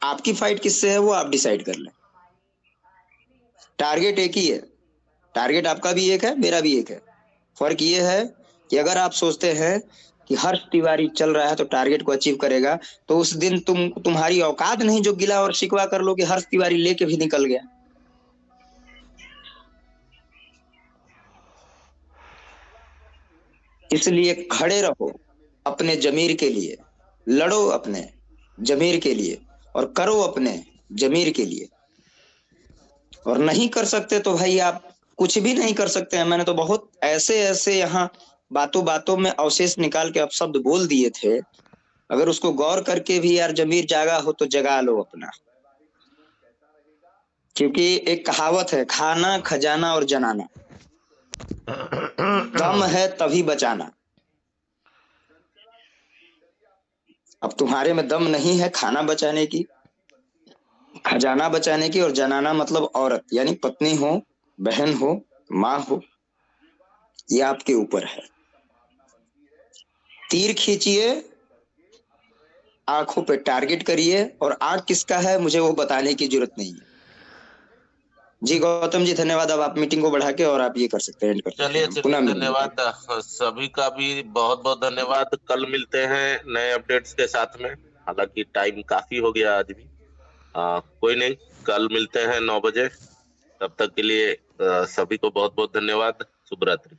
आपकी फाइट किससे है वो आप डिसाइड कर लें। टारगेट एक ही है, टारगेट आपका भी एक है, मेरा भी एक है। फर्क ये है कि अगर आप सोचते हैं कि हर्ष तिवारी चल रहा है तो टारगेट को अचीव करेगा, तो उस दिन तुम्हारी औकात नहीं जो गिला और शिकवा कर लो कि हर्ष तिवारी लेके भी निकल गया। इसलिए खड़े रहो अपने जमीर के लिए, लड़ो अपने जमीर के लिए और करो अपने जमीर के लिए। और नहीं कर सकते तो भाई आप कुछ भी नहीं कर सकते हैं। मैंने तो बहुत ऐसे यहाँ बातों बातों में अवशेष निकाल के अपशब्द बोल दिए थे। अगर उसको गौर करके भी यार जमीर जागा हो तो जगा लो अपना। क्योंकि एक कहावत है, खाना खजाना और जनाना, दम है तभी बचाना। अब तुम्हारे में दम नहीं है खाना बचाने की, खजाना बचाने की, और जनाना मतलब औरत, यानी पत्नी हो, बहन हो, माँ हो, ये आपके ऊपर है। तीर खींचिए, आंखों पे टारगेट करिए, और आंख किसका है मुझे वो बताने की जरूरत नहीं है। जी गौतम जी धन्यवाद। अब आप मीटिंग को बढ़ा के और आप ये कर सकते हैं, एंड कर सकते हैं। चलिए धन्यवाद सभी का भी बहुत बहुत धन्यवाद। कल मिलते हैं नए अपडेट्स के साथ में। हालांकि टाइम काफी हो गया आज भी, कोई नहीं, कल मिलते हैं 9 बजे। तब तक के लिए सभी को बहुत बहुत धन्यवाद। शुभ रात्रि।